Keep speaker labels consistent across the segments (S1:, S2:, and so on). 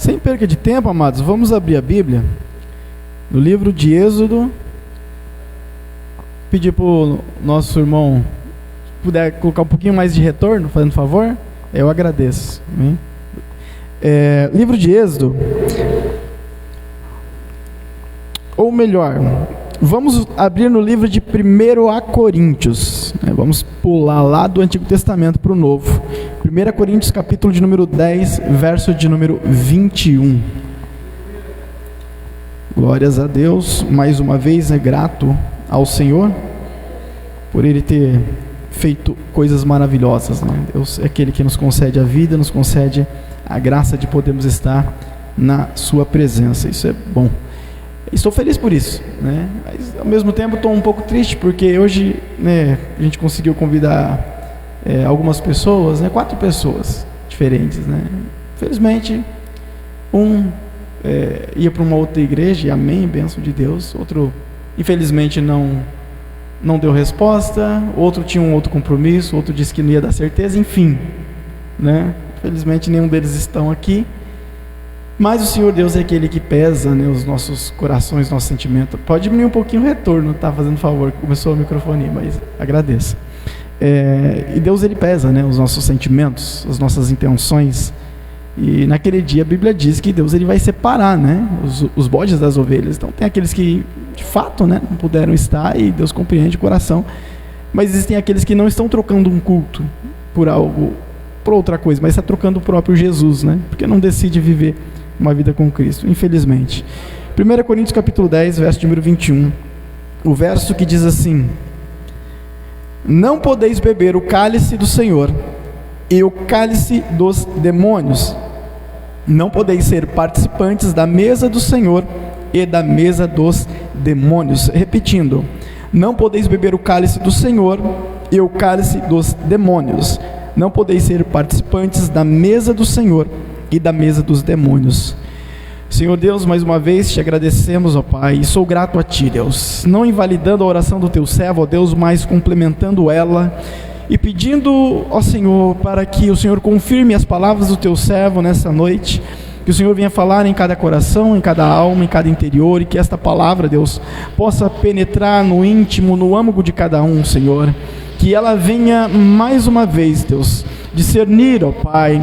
S1: Sem perca de tempo, amados, vamos abrir a Bíblia no livro de Êxodo. Pedir para o nosso irmão, se puder colocar um pouquinho mais de retorno, fazendo favor, eu agradeço. Amém? Livro de Êxodo, ou melhor, vamos abrir no livro de 1 Coríntios, vamos pular lá do Antigo Testamento para o Novo. 1 Coríntios, capítulo de número 10, verso de número 21. Glórias a Deus, mais uma vez grato ao Senhor, por Ele ter feito coisas maravilhosas, né? Deus é aquele que nos concede a vida, nos concede a graça de podermos estar na Sua presença. Isso é bom. Estou feliz por isso, né? Mas ao mesmo tempo estou um pouco triste, porque hoje, né, a gente conseguiu convidar algumas pessoas, 4 pessoas diferentes, né? Infelizmente, ia para uma outra igreja, e amém, bênção de Deus. Outro, infelizmente, não deu resposta. Outro tinha um outro compromisso. Outro disse que não ia dar certeza. Enfim, né? Infelizmente, nenhum deles estão aqui. Mas o Senhor Deus é aquele que pesa, né, os nossos corações, nosso sentimento. Pode diminuir um pouquinho o retorno, tá? Fazendo favor, começou a microfonia, mas agradeço. E Deus, Ele pesa, né, os nossos sentimentos, as nossas intenções. E naquele dia a Bíblia diz que Deus, Ele vai separar, né, os bodes das ovelhas. Então tem aqueles que de fato, né, não puderam estar, e Deus compreende o coração. Mas existem aqueles que não estão trocando um culto por algo, por outra coisa, mas está trocando o próprio Jesus, né, porque não decide viver uma vida com Cristo, infelizmente. 1 Coríntios capítulo 10, verso número 21. O verso que diz assim: não podeis beber o cálice do Senhor e o cálice dos demônios. Não podeis ser participantes da mesa do Senhor e da mesa dos demônios. Repetindo: não podeis beber o cálice do Senhor e o cálice dos demônios. Não podeis ser participantes da mesa do Senhor e da mesa dos demônios. Senhor Deus, mais uma vez te agradecemos, ó Pai, e sou grato a Ti, Deus, não invalidando a oração do Teu servo, ó Deus, mas complementando ela e pedindo, ó Senhor, para que o Senhor confirme as palavras do Teu servo nessa noite, que o Senhor venha falar em cada coração, em cada alma, em cada interior, e que esta palavra, Deus, possa penetrar no íntimo, no âmago de cada um, Senhor, que ela venha mais uma vez, Deus, discernir, ó Pai,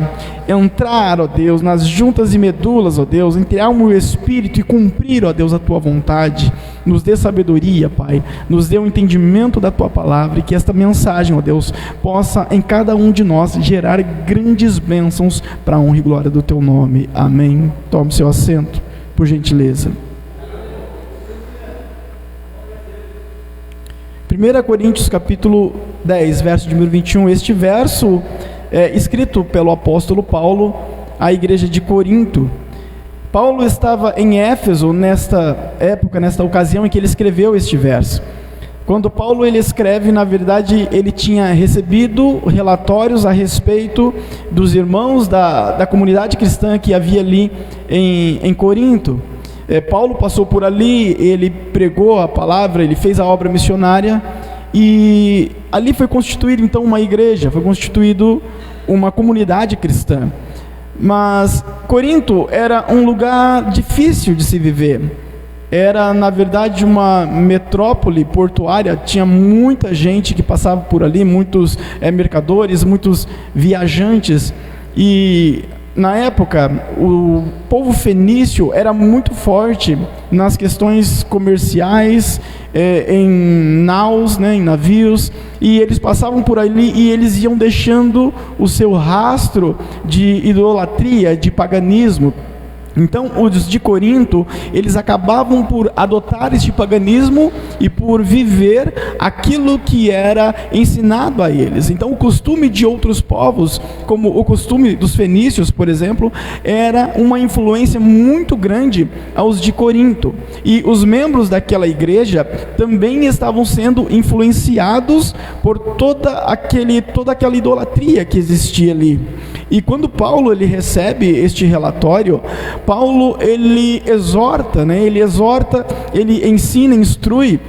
S1: entrar, ó Deus, nas juntas e medulas, ó Deus, entre alma e espírito, e cumprir, ó Deus, a Tua vontade. Nos dê sabedoria, Pai, nos dê o entendimento da Tua palavra, e que esta mensagem, ó Deus, possa em cada um de nós gerar grandes bênçãos para a honra e glória do Teu nome. Amém. Tome seu assento, por gentileza. 1 Coríntios capítulo 10, verso número 21, este verso é escrito pelo apóstolo Paulo à igreja de Corinto. Paulo estava em Éfeso nesta época, nesta ocasião em que ele escreveu este verso. Quando Paulo ele escreve, na verdade, ele tinha recebido relatórios a respeito dos irmãos da comunidade cristã que havia ali em Corinto. Paulo passou por ali, ele pregou a palavra, ele fez a obra missionária, e ali foi constituída então uma igreja, foi constituído uma comunidade cristã. Mas Corinto era um lugar difícil de se viver, era na verdade uma metrópole portuária, tinha muita gente que passava por ali, muitos mercadores, muitos viajantes, e na época, o povo fenício era muito forte nas questões comerciais, em naus, em navios, e eles passavam por ali e eles iam deixando o seu rastro de idolatria, de paganismo. Então, os de Corinto, eles acabavam por adotar este paganismo e por viver aquilo que era ensinado a eles. Então, o costume de outros povos, como o costume dos fenícios, por exemplo, era uma influência muito grande aos de Corinto. E os membros daquela igreja também estavam sendo influenciados por toda aquela idolatria que existia ali. E quando Paulo ele recebe este relatório, Paulo ele exorta, ele ensina, instrui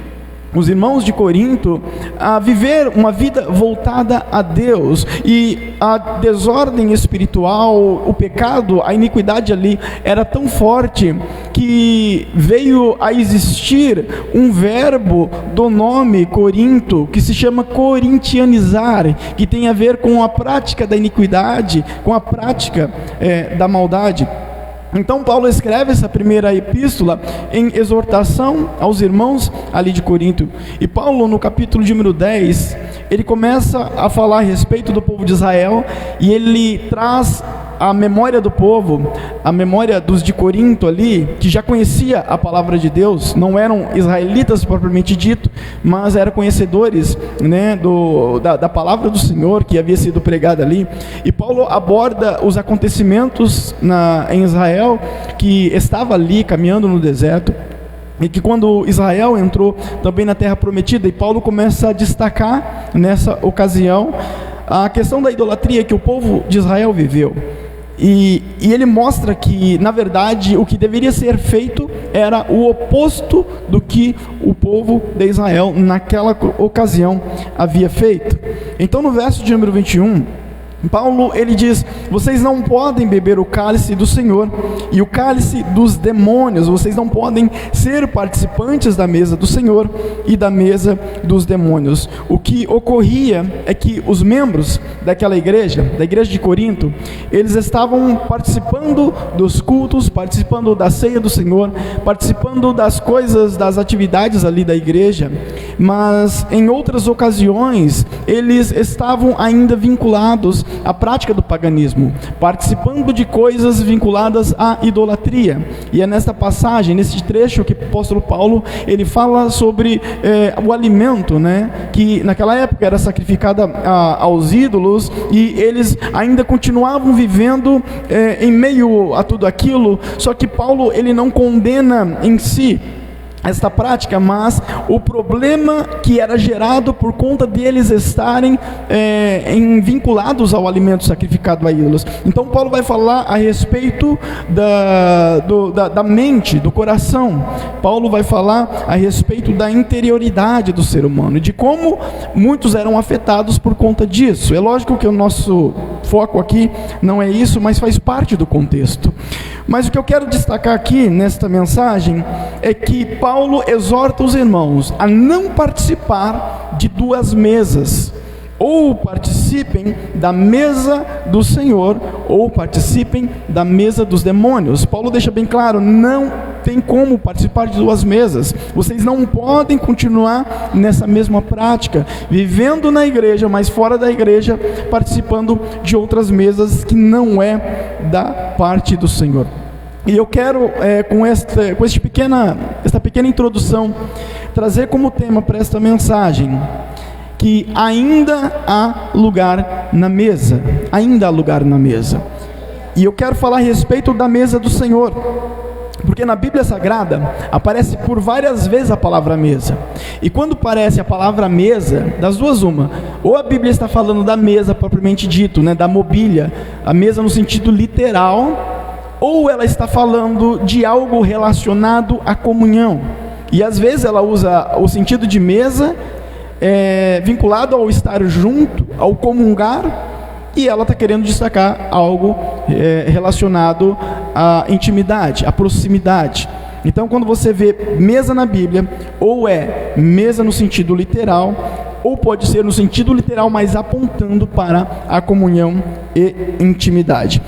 S1: os irmãos de Corinto a viver uma vida voltada a Deus, e a desordem espiritual, o pecado, a iniquidade ali era tão forte que veio a existir um verbo do nome Corinto, que se chama corintianizar, que tem a ver com a prática da iniquidade, com a prática da maldade. Então Paulo escreve essa primeira epístola em exortação aos irmãos ali de Corinto. E Paulo, no capítulo de número 10, ele começa a falar a respeito do povo de Israel, e ele traz a memória do povo, a memória dos de Corinto ali, que já conhecia a palavra de Deus, não eram israelitas propriamente dito, mas eram conhecedores, né, da palavra do Senhor que havia sido pregada ali. E Paulo aborda os acontecimentos em Israel, que estava ali caminhando no deserto, e que quando Israel entrou também na terra prometida, e Paulo começa a destacar nessa ocasião a questão da idolatria que o povo de Israel viveu. E ele mostra que, na verdade, o que deveria ser feito era o oposto do que o povo de Israel naquela ocasião havia feito. Então, no verso de número 21, Paulo, ele diz: vocês não podem beber o cálice do Senhor e o cálice dos demônios, vocês não podem ser participantes da mesa do Senhor e da mesa dos demônios. O que ocorria é que os membros daquela igreja, da igreja de Corinto, eles estavam participando dos cultos, participando da ceia do Senhor, participando das coisas, das atividades ali da igreja, mas em outras ocasiões eles estavam ainda vinculados à prática do paganismo, participando de coisas vinculadas à idolatria. E é nesta passagem, nesse trecho, que o apóstolo Paulo ele fala sobre o alimento, né, que naquela época era sacrificado aos ídolos, e eles ainda continuavam vivendo em meio a tudo aquilo. Só que Paulo ele não condena em si esta prática, mas o problema que era gerado por conta deles estarem vinculados ao alimento sacrificado a ídolos. Então Paulo vai falar a respeito da mente, do coração. Paulo vai falar a respeito da interioridade do ser humano e de como muitos eram afetados por conta disso. É lógico que o nosso foco aqui não é isso, mas faz parte do contexto. Mas o que eu quero destacar aqui nesta mensagem é que Paulo exorta os irmãos a não participar de duas mesas. Ou participem da mesa do Senhor, ou participem da mesa dos demônios. Paulo deixa bem claro: não tem como participar de duas mesas. Vocês não podem continuar nessa mesma prática, vivendo na igreja, mas fora da igreja, participando de outras mesas que não é da parte do Senhor. E eu quero, com esta pequena introdução, trazer como tema para esta mensagem que ainda há lugar na mesa. Ainda há lugar na mesa. E eu quero falar a respeito da mesa do Senhor, porque na Bíblia Sagrada aparece por várias vezes a palavra mesa. E quando aparece a palavra mesa, das duas uma: ou a Bíblia está falando da mesa propriamente dito, né, da mobília, a mesa no sentido literal, ou ela está falando de algo relacionado à comunhão. E às vezes ela usa o sentido de mesa vinculado ao estar junto, ao comungar, e ela está querendo destacar algo relacionado à intimidade, à proximidade. Então, quando você vê mesa na Bíblia, ou é mesa no sentido literal, ou pode ser no sentido literal, mas apontando para a comunhão e intimidade.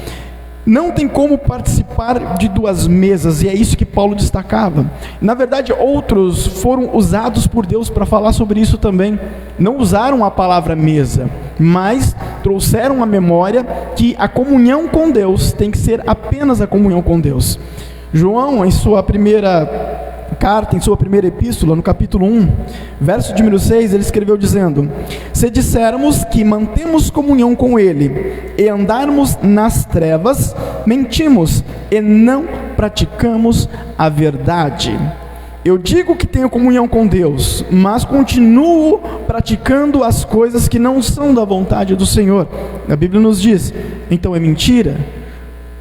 S1: Não tem como participar de duas mesas, e é isso que Paulo destacava. Na verdade, outros foram usados por Deus para falar sobre isso também. Não usaram a palavra mesa, mas trouxeram à memória que a comunhão com Deus tem que ser apenas a comunhão com Deus. João, em sua primeira carta, em sua primeira epístola, no capítulo 1, verso de número 6, ele escreveu dizendo: se dissermos que mantemos comunhão com Ele e andarmos nas trevas, mentimos e não praticamos a verdade. Eu digo que tenho comunhão com Deus, mas continuo praticando as coisas que não são da vontade do Senhor. A Bíblia nos diz: então é mentira,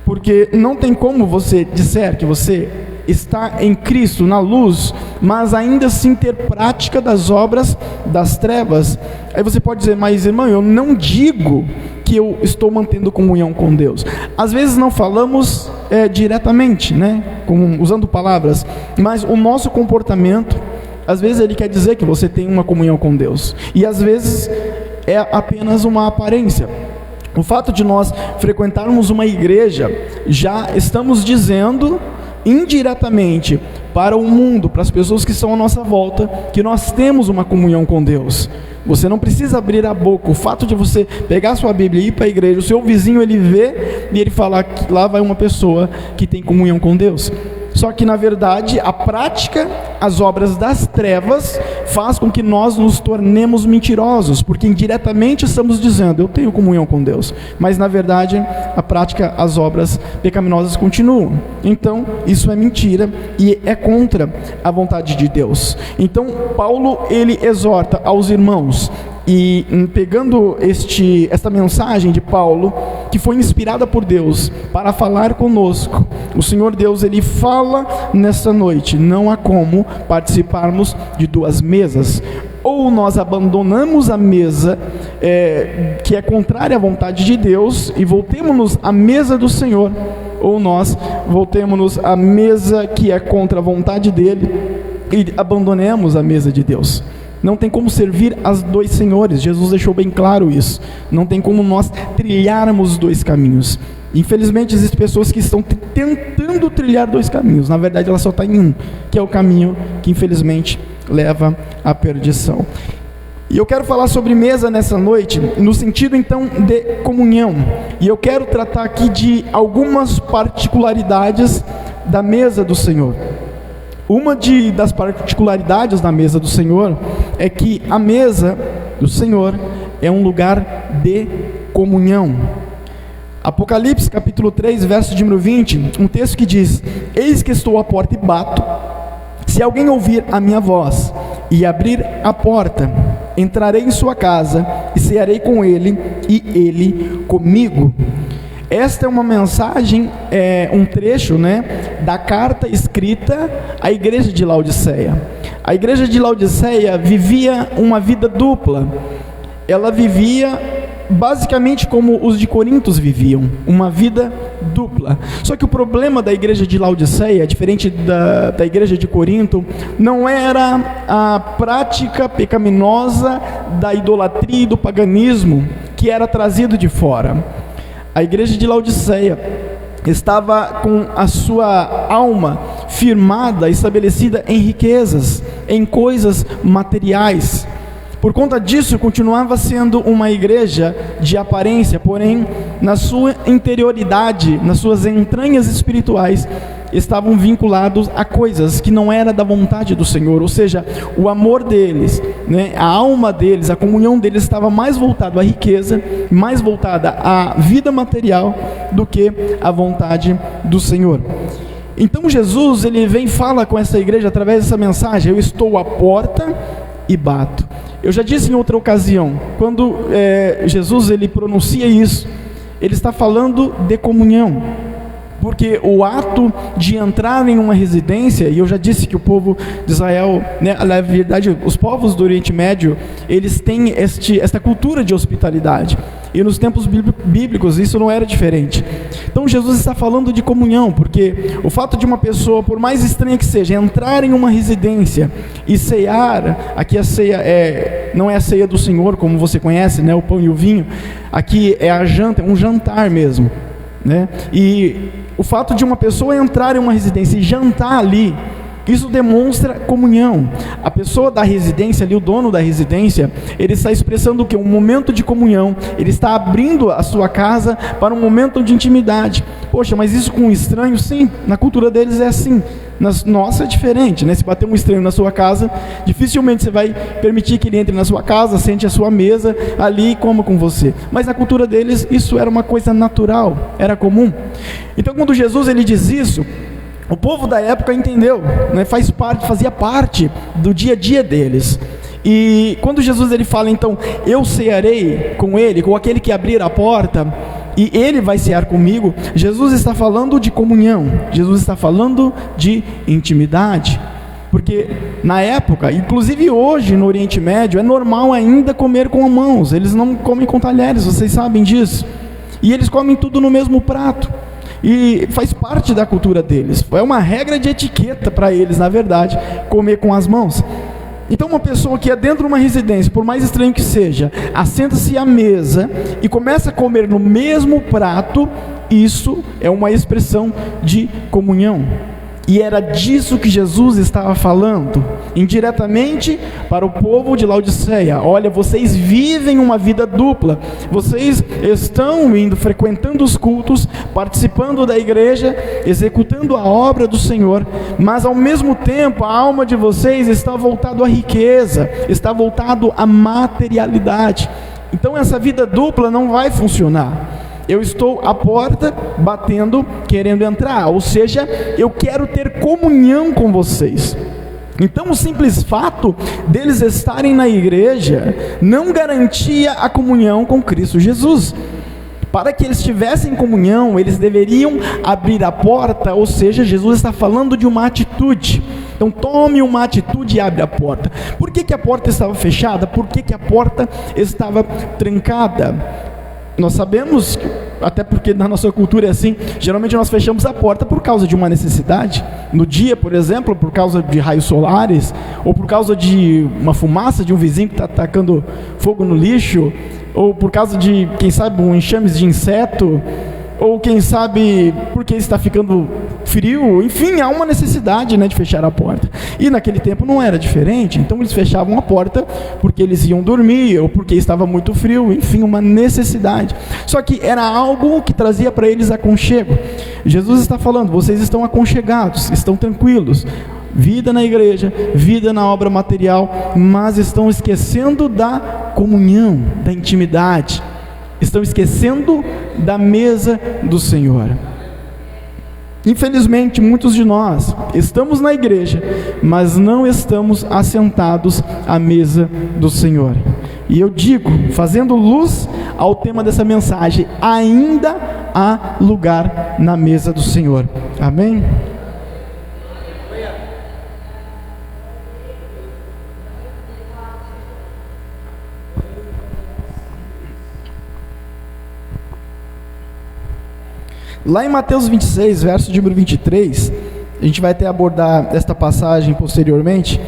S1: porque não tem como você disser que você estar em Cristo, na luz, mas ainda assim ter prática das obras das trevas. Aí você pode dizer, mas irmão, eu não digo que eu estou mantendo comunhão com Deus. Às vezes não falamos diretamente, né, usando palavras, mas o nosso comportamento, às vezes ele quer dizer que você tem uma comunhão com Deus, e às vezes é apenas uma aparência. O fato de nós frequentarmos uma igreja, já estamos dizendo indiretamente para o mundo, para as pessoas que estão à nossa volta, que nós temos uma comunhão com Deus. Você não precisa abrir a boca. O fato de você pegar a sua Bíblia e ir para a igreja, o seu vizinho ele vê e ele fala que lá vai uma pessoa que tem comunhão com Deus. Só que na verdade a prática, as obras das trevas faz com que nós nos tornemos mentirosos, porque indiretamente estamos dizendo, eu tenho comunhão com Deus, mas na verdade a prática, as obras pecaminosas continuam. Então isso é mentira e é contra a vontade de Deus. Então Paulo ele exorta aos irmãos, e pegando esta mensagem de Paulo, que foi inspirada por Deus para falar conosco, o Senhor Deus ele fala nessa noite, não há como participarmos de duas mesas. Ou nós abandonamos a mesa que é contrária à vontade de Deus e voltemos-nos à mesa do Senhor, ou nós voltemos-nos à mesa que é contra a vontade dele e abandonemos a mesa de Deus. Não tem como servir aos dois senhores. Jesus deixou bem claro isso. Não tem como nós trilharmos os dois caminhos. Infelizmente existem pessoas que estão tentando trilhar dois caminhos. Na verdade ela só está em um, que é o caminho que infelizmente leva à perdição. E eu quero falar sobre mesa nessa noite, no sentido então de comunhão. E eu quero tratar aqui de algumas particularidades da mesa do Senhor. Uma das particularidades da mesa do Senhor é que a mesa do Senhor é um lugar de comunhão. Apocalipse capítulo 3, verso de número 20, um texto que diz: eis que estou à porta e bato, se alguém ouvir a minha voz e abrir a porta, entrarei em sua casa e cearei com ele e ele comigo. Esta é uma mensagem, um trecho, da carta escrita à igreja de Laodiceia. A igreja de Laodiceia vivia uma vida dupla. Ela vivia basicamente como os de Corinto viviam, uma vida dupla. Só que o problema da igreja de Laodiceia, diferente da igreja de Corinto, não era a prática pecaminosa da idolatria e do paganismo que era trazido de fora. A igreja de Laodiceia estava com a sua alma firmada, estabelecida em riquezas, em coisas materiais. Por conta disso, continuava sendo uma igreja de aparência, porém, na sua interioridade, nas suas entranhas espirituais, estavam vinculados a coisas que não era da vontade do Senhor. Ou seja, o amor deles, a alma deles, a comunhão deles estava mais voltada à riqueza, mais voltada à vida material do que à vontade do Senhor. Então Jesus, ele vem e fala com essa igreja através dessa mensagem: eu estou à porta e bato. Eu já disse em outra ocasião, quando Jesus ele pronuncia isso, ele está falando de comunhão. Porque o ato de entrar em uma residência, e eu já disse que o povo de Israel, na verdade, os povos do Oriente Médio, eles têm esta cultura de hospitalidade. E nos tempos bíblicos isso não era diferente. Então Jesus está falando de comunhão, porque o fato de uma pessoa, por mais estranha que seja, entrar em uma residência e cear, aqui a ceia não é a ceia do Senhor, como você conhece, o pão e o vinho, aqui é a janta, é um jantar mesmo. E o fato de uma pessoa entrar em uma residência e jantar ali, isso demonstra comunhão. A pessoa da residência ali, o dono da residência, ele está expressando o quê? Um momento de comunhão. Ele está abrindo a sua casa para um momento de intimidade. Poxa, mas isso com um estranho? Sim, na cultura deles é assim. Nossa, é diferente, Se bater um estranho na sua casa, dificilmente você vai permitir que ele entre na sua casa, sente a sua mesa ali e coma com você. Mas na cultura deles, isso era uma coisa natural, era comum. Então quando Jesus ele diz isso, o povo da época entendeu, fazia parte do dia a dia deles. E quando Jesus ele fala então, eu cearei com ele, com aquele que abrir a porta e Ele vai cear comigo, Jesus está falando de comunhão, Jesus está falando de intimidade. Porque na época, inclusive hoje no Oriente Médio, é normal ainda comer com mãos, eles não comem com talheres, vocês sabem disso. E eles comem tudo no mesmo prato. E faz parte da cultura deles, é uma regra de etiqueta para eles, na verdade, comer com as mãos. Então uma pessoa que é dentro de uma residência, por mais estranho que seja, assenta-se à mesa e começa a comer no mesmo prato, isso é uma expressão de comunhão. E era disso que Jesus estava falando, indiretamente para o povo de Laodiceia. Olha, vocês vivem uma vida dupla, vocês estão indo, frequentando os cultos, participando da igreja, executando a obra do Senhor, mas ao mesmo tempo a alma de vocês está voltada à riqueza, está voltado à materialidade. Então essa vida dupla não vai funcionar. Eu estou à porta, batendo, querendo entrar, ou seja, eu quero ter comunhão com vocês. Então o simples fato deles estarem na igreja não garantia a comunhão com Cristo Jesus. Para que eles tivessem comunhão, eles deveriam abrir a porta, ou seja, Jesus está falando de uma atitude. Então tome uma atitude e abre a porta. Por que a porta estava fechada? Por que a porta estava trancada? Nós sabemos, até porque na nossa cultura é assim, geralmente nós fechamos a porta por causa de uma necessidade. No dia, por exemplo, por causa de raios solares, ou por causa de uma fumaça de um vizinho que está atacando fogo no lixo, ou por causa de, quem sabe, um enxame de inseto, ou quem sabe porque está ficando frio. Enfim, há uma necessidade, né, de fechar a porta. E naquele tempo não era diferente, então eles fechavam a porta porque eles iam dormir, ou porque estava muito frio, enfim, uma necessidade. Só que era algo que trazia para eles aconchego. Jesus está falando, vocês estão aconchegados, estão tranquilos, vida na igreja, vida na obra material, mas estão esquecendo da comunhão, da intimidade. Estão esquecendo da mesa do Senhor. Infelizmente, muitos de nós estamos na igreja, mas não estamos assentados à mesa do Senhor. E eu digo, fazendo luz ao tema dessa mensagem, ainda há lugar na mesa do Senhor. Amém? Lá em Mateus 26, verso número 23, a gente vai até abordar esta passagem posteriormente,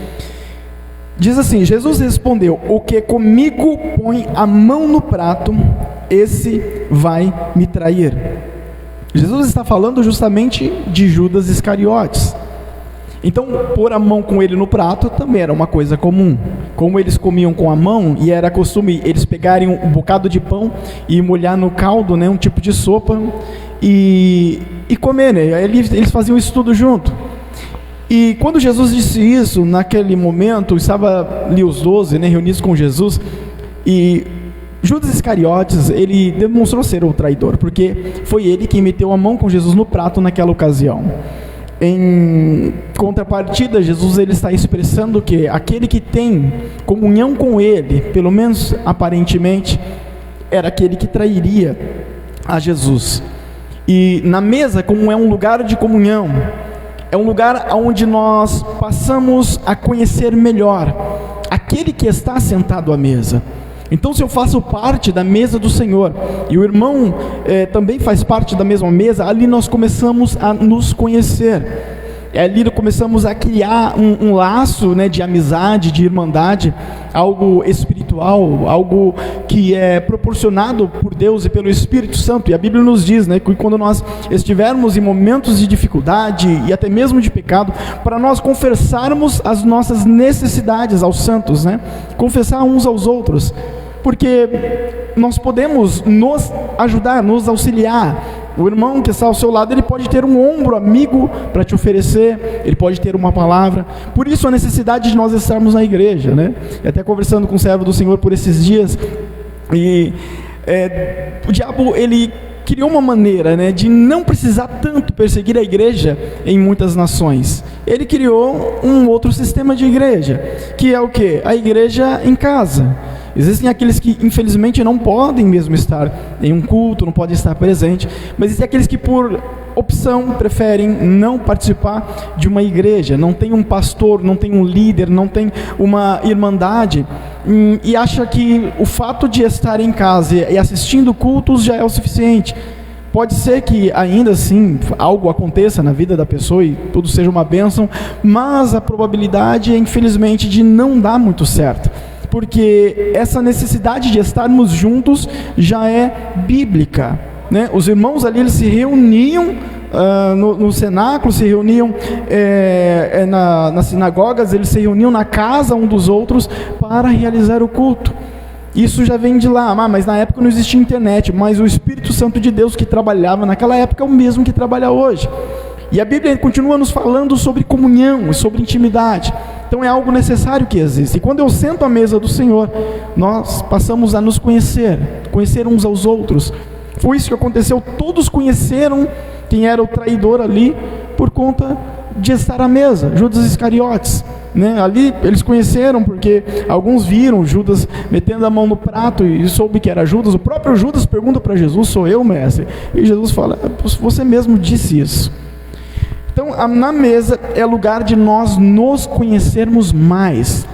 S1: diz assim: Jesus respondeu, o que comigo põe a mão no prato, esse vai me trair. Jesus está falando justamente de Judas Iscariotes. Então, pôr a mão com ele no prato também era uma coisa comum. Como eles comiam com a mão, e era costume eles pegarem um bocado de pão e molhar no caldo, né, um tipo de sopa, e comer, né? Eles faziam isso tudo junto. E quando Jesus disse isso, naquele momento, estava ali os 12, né, reunidos com Jesus, e Judas Iscariotes, ele demonstrou ser o traidor, porque foi ele quem meteu a mão com Jesus no prato naquela ocasião. Em contrapartida, Jesus ele está expressando que aquele que tem comunhão com ele, pelo menos aparentemente, era aquele que trairia a Jesus. E na mesa, como é um lugar de comunhão, é um lugar onde nós passamos a conhecer melhor aquele que está sentado à mesa. Então, se eu faço parte da mesa do Senhor, e o irmão também faz parte da mesma mesa, ali nós começamos a nos conhecer. Ali começamos a criar um laço, né, de amizade, de irmandade, algo espiritual, algo que é proporcionado por Deus e pelo Espírito Santo. E a Bíblia nos diz, né, que quando nós estivermos em momentos de dificuldade e até mesmo de pecado, para nós confessarmos as nossas necessidades aos santos, né, confessar uns aos outros, porque nós podemos nos ajudar, nos auxiliar. O irmão que está ao seu lado, ele pode ter um ombro amigo para te oferecer, ele pode ter uma palavra. Por isso a necessidade de nós estarmos na igreja, né? E até conversando com o servo do Senhor por esses dias, e o diabo, ele criou uma maneira, né, de não precisar tanto perseguir a igreja em muitas nações. Ele criou um outro sistema de igreja, que é o quê? A igreja em casa. Existem aqueles que infelizmente não podem mesmo estar em um culto, não podem estar presente, mas existem aqueles que por opção preferem não participar de uma igreja, não tem um pastor, não tem um líder, não tem uma irmandade, e acha que o fato de estar em casa e assistindo cultos já é o suficiente. Pode ser que ainda assim algo aconteça na vida da pessoa e tudo seja uma bênção, mas a probabilidade é infelizmente de não dar muito certo, porque essa necessidade de estarmos juntos já é bíblica, né? Os irmãos ali, eles se reuniam no cenáculo, se reuniam nas sinagogas, eles se reuniam na casa um dos outros para realizar o culto. Isso já vem de lá, mas na época não existia internet, mas o Espírito Santo de Deus que trabalhava naquela época é o mesmo que trabalha hoje. E a Bíblia continua nos falando sobre comunhão e sobre intimidade. Então é algo necessário que existe. E quando eu sento à mesa do Senhor, nós passamos a nos conhecer uns aos outros. Foi isso que aconteceu, todos conheceram quem era o traidor ali por conta de estar à mesa, Judas Iscariotes, né? Ali eles conheceram porque alguns viram Judas metendo a mão no prato e soube que era Judas. O próprio Judas pergunta para Jesus: sou eu, mestre? E Jesus fala: você mesmo disse isso. Então na mesa é lugar de nós nos conhecermos mais.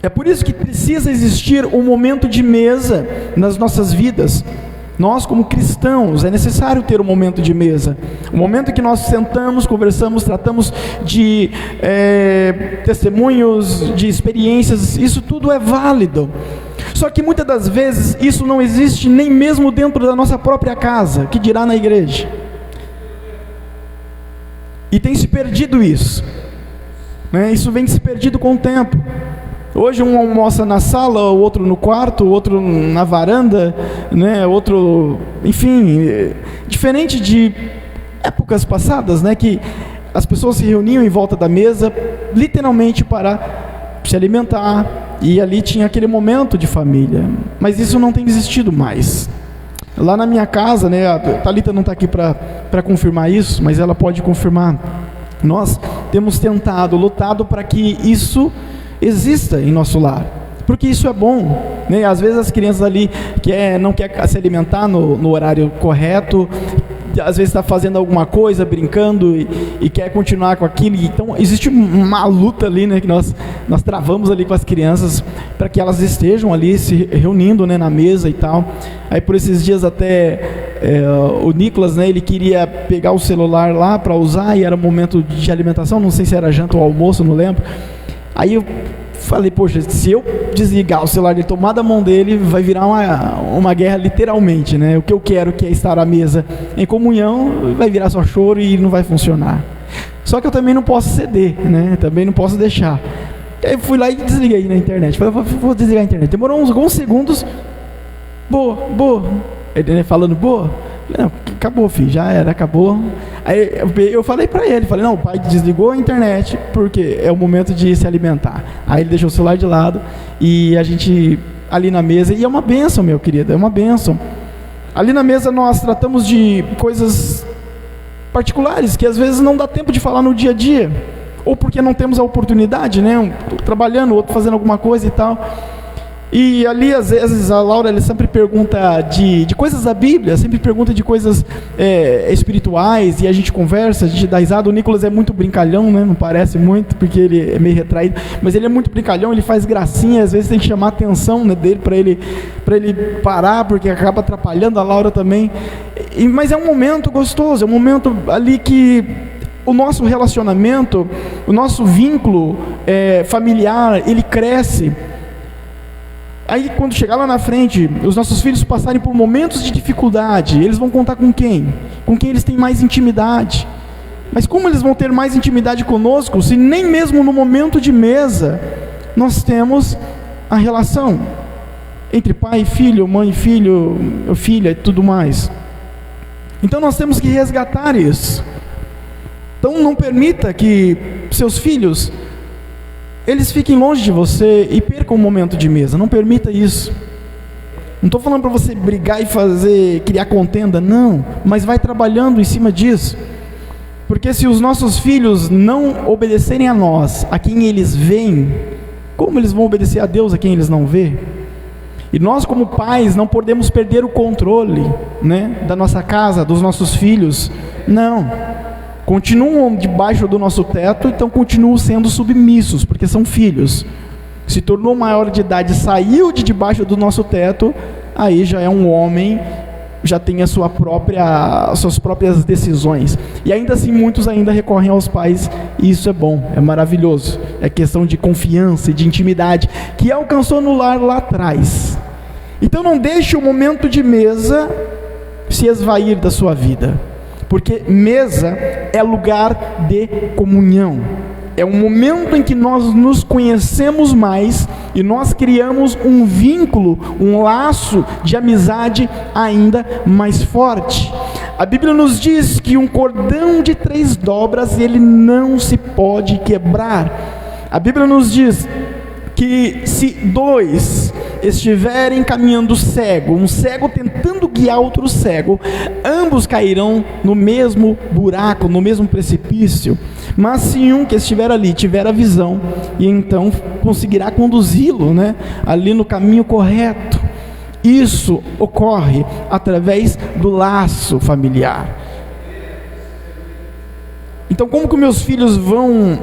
S1: É por isso que precisa existir um momento de mesa nas nossas vidas. Nós, como cristãos, é necessário ter um momento de mesa, um momento em que nós sentamos, conversamos, tratamos de testemunhos, de experiências. Isso tudo é válido. Só que muitas das vezes isso não existe nem mesmo dentro da nossa própria casa, que dirá na igreja. E tem se perdido isso, né? Isso vem se perdido com o tempo. Hoje um almoça na sala, o outro no quarto, o outro na varanda, né? Outro, enfim, diferente de épocas passadas, né? Que as pessoas se reuniam em volta da mesa, literalmente para se alimentar, e ali tinha aquele momento de família. Mas isso não tem existido mais. Lá na minha casa, né? A Thalita não está aqui para confirmar isso, mas ela pode confirmar. Nós temos tentado, lutado para que isso exista em nosso lar, porque isso é bom, né? Às vezes as crianças ali não querem se alimentar no horário correto, às vezes está fazendo alguma coisa, brincando e quer continuar com aquilo. Então existe uma luta ali, né, que nós travamos ali com as crianças para que elas estejam ali se reunindo, né, na mesa e tal. Aí por esses dias até o Nicolas, né, ele queria pegar o celular lá para usar, e era momento de alimentação, não sei se era janta ou almoço, não lembro. Aí eu falei: poxa, se eu desligar o celular dele, tomar da mão dele, vai virar uma guerra literalmente, né? O que eu quero, que é estar à mesa em comunhão, vai virar só choro e não vai funcionar. Só que eu também não posso ceder, né? Também não posso deixar. Aí eu fui lá e desliguei na internet. Falei: vou desligar a internet. Demorou uns alguns segundos. Boa. Ele falando: boa. Não, acabou, filho, já era, acabou. Aí eu falei para ele, não, o pai desligou a internet porque é o momento de se alimentar. Aí ele deixou o celular de lado e a gente ali na mesa, e é uma bênção, meu querido, é uma bênção. Ali na mesa nós tratamos de coisas particulares que às vezes não dá tempo de falar no dia a dia, ou porque não temos a oportunidade, né? Um trabalhando, outro fazendo alguma coisa e tal. E ali, às vezes, a Laura, ela sempre pergunta de coisas da Bíblia, sempre pergunta de coisas espirituais, e a gente conversa, a gente dá risada. O Nicolas é muito brincalhão, né? Não parece muito, porque ele é meio retraído, mas ele é muito brincalhão, ele faz gracinha, às vezes tem que chamar a atenção, né, dele para ele parar, porque acaba atrapalhando a Laura também. Mas é um momento gostoso, é um momento ali que o nosso relacionamento, o nosso vínculo familiar, ele cresce. Aí quando chegar lá na frente, os nossos filhos passarem por momentos de dificuldade, eles vão contar com quem? Com quem eles têm mais intimidade. Mas como eles vão ter mais intimidade conosco, se nem mesmo no momento de mesa nós temos a relação entre pai e filho, mãe e filho, filha e tudo mais? Então nós temos que resgatar isso. Então não permita que seus filhos eles fiquem longe de você e percam o momento de mesa. Não permita isso. Não estou falando para você brigar e criar contenda, não. Mas vai trabalhando em cima disso. Porque se os nossos filhos não obedecerem a nós, a quem eles veem, como eles vão obedecer a Deus a quem eles não vê? E nós, como pais, não podemos perder o controle, né, da nossa casa, dos nossos filhos. Não. Continuam debaixo do nosso teto, então continuam sendo submissos, porque são filhos. Se tornou maior de idade, saiu de debaixo do nosso teto, aí já é um homem, já tem as suas próprias decisões. E ainda assim, muitos ainda recorrem aos pais, e isso é bom, é maravilhoso. É questão de confiança e de intimidade, que alcançou no lar lá atrás. Então não deixe o momento de mesa se esvair da sua vida, porque mesa é lugar de comunhão. É um momento em que nós nos conhecemos mais e nós criamos um vínculo, um laço de amizade ainda mais forte. A Bíblia nos diz que um cordão de 3 dobras, ele não se pode quebrar. A Bíblia nos diz que se 2 estiverem caminhando cego, um cego tentando guiar outro cego, ambos cairão no mesmo buraco, no mesmo precipício. Mas se um que estiver ali tiver a visão, e então conseguirá conduzi-lo, né, ali no caminho correto. Isso ocorre através do laço familiar. Então, como que meus filhos vão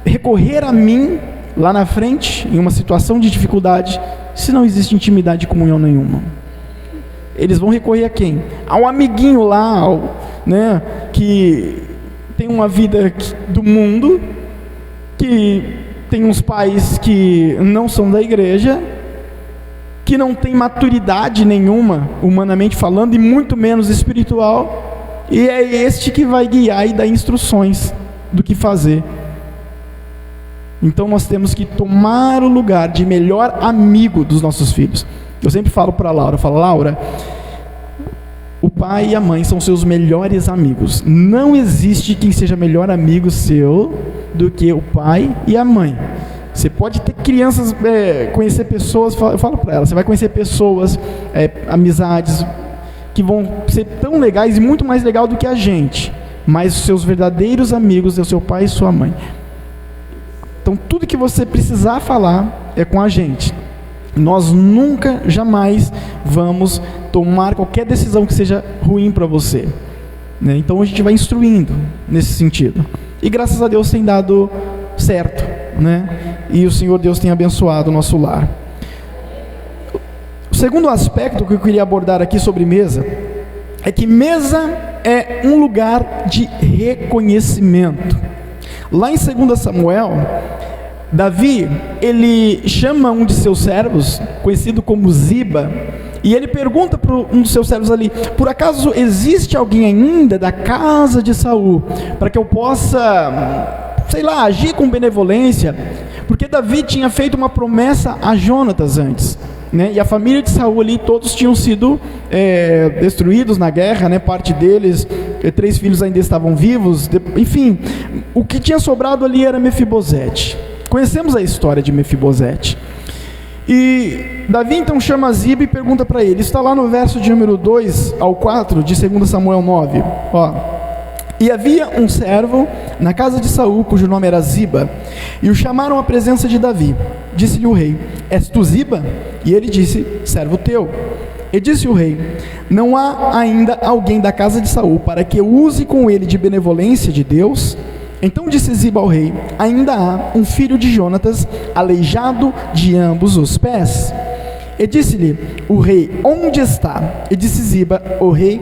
S1: recorrer a mim lá na frente, em uma situação de dificuldade, se não existe intimidade e comunhão nenhuma? Eles vão recorrer a quem? Ao amiguinho lá, né, que tem uma vida do mundo, que tem uns pais que não são da igreja, que não tem maturidade nenhuma, humanamente falando, e muito menos espiritual, e é este que vai guiar e dar instruções do que fazer. Então nós temos que tomar o lugar de melhor amigo dos nossos filhos. Eu sempre falo para a Laura, Laura, o pai e a mãe são seus melhores amigos. Não existe quem seja melhor amigo seu do que o pai e a mãe. Você pode ter crianças, conhecer pessoas, eu falo para ela, você vai conhecer pessoas, amizades, que vão ser tão legais e muito mais legal do que a gente. Mas os seus verdadeiros amigos é o seu pai e sua mãe. Então tudo que você precisar falar é com a gente. Nós nunca, jamais vamos tomar qualquer decisão que seja ruim para você, né? Então a gente vai instruindo nesse sentido. E graças a Deus tem dado certo, né? E o Senhor Deus tem abençoado o nosso lar. O segundo aspecto que eu queria abordar aqui sobre mesa é que mesa é um lugar de reconhecimento. Lá em 2 Samuel, Davi, ele chama um de seus servos, conhecido como Ziba, e ele pergunta para um dos seus servos ali: por acaso existe alguém ainda da casa de Saul, para que eu possa, agir com benevolência? Porque Davi tinha feito uma promessa a Jonatas antes, né? E a família de Saul ali, todos tinham sido destruídos na guerra, né? Parte deles, 3 filhos ainda estavam vivos, enfim, o que tinha sobrado ali era Mefibosete. Conhecemos a história de Mefibosete. E Davi então chama Ziba e pergunta para ele, está lá no verso de número 2 ao 4 de 2 Samuel 9, e havia um servo na casa de Saul, cujo nome era Ziba, e o chamaram à presença de Davi. Disse-lhe o rei: és tu Ziba? E ele disse: servo teu. E disse o rei: não há ainda alguém da casa de Saul para que eu use com ele de benevolência de Deus? Então disse Ziba ao rei: ainda há um filho de Jonatas, aleijado de ambos os pés. E disse-lhe o rei: onde está? E disse Ziba ao rei: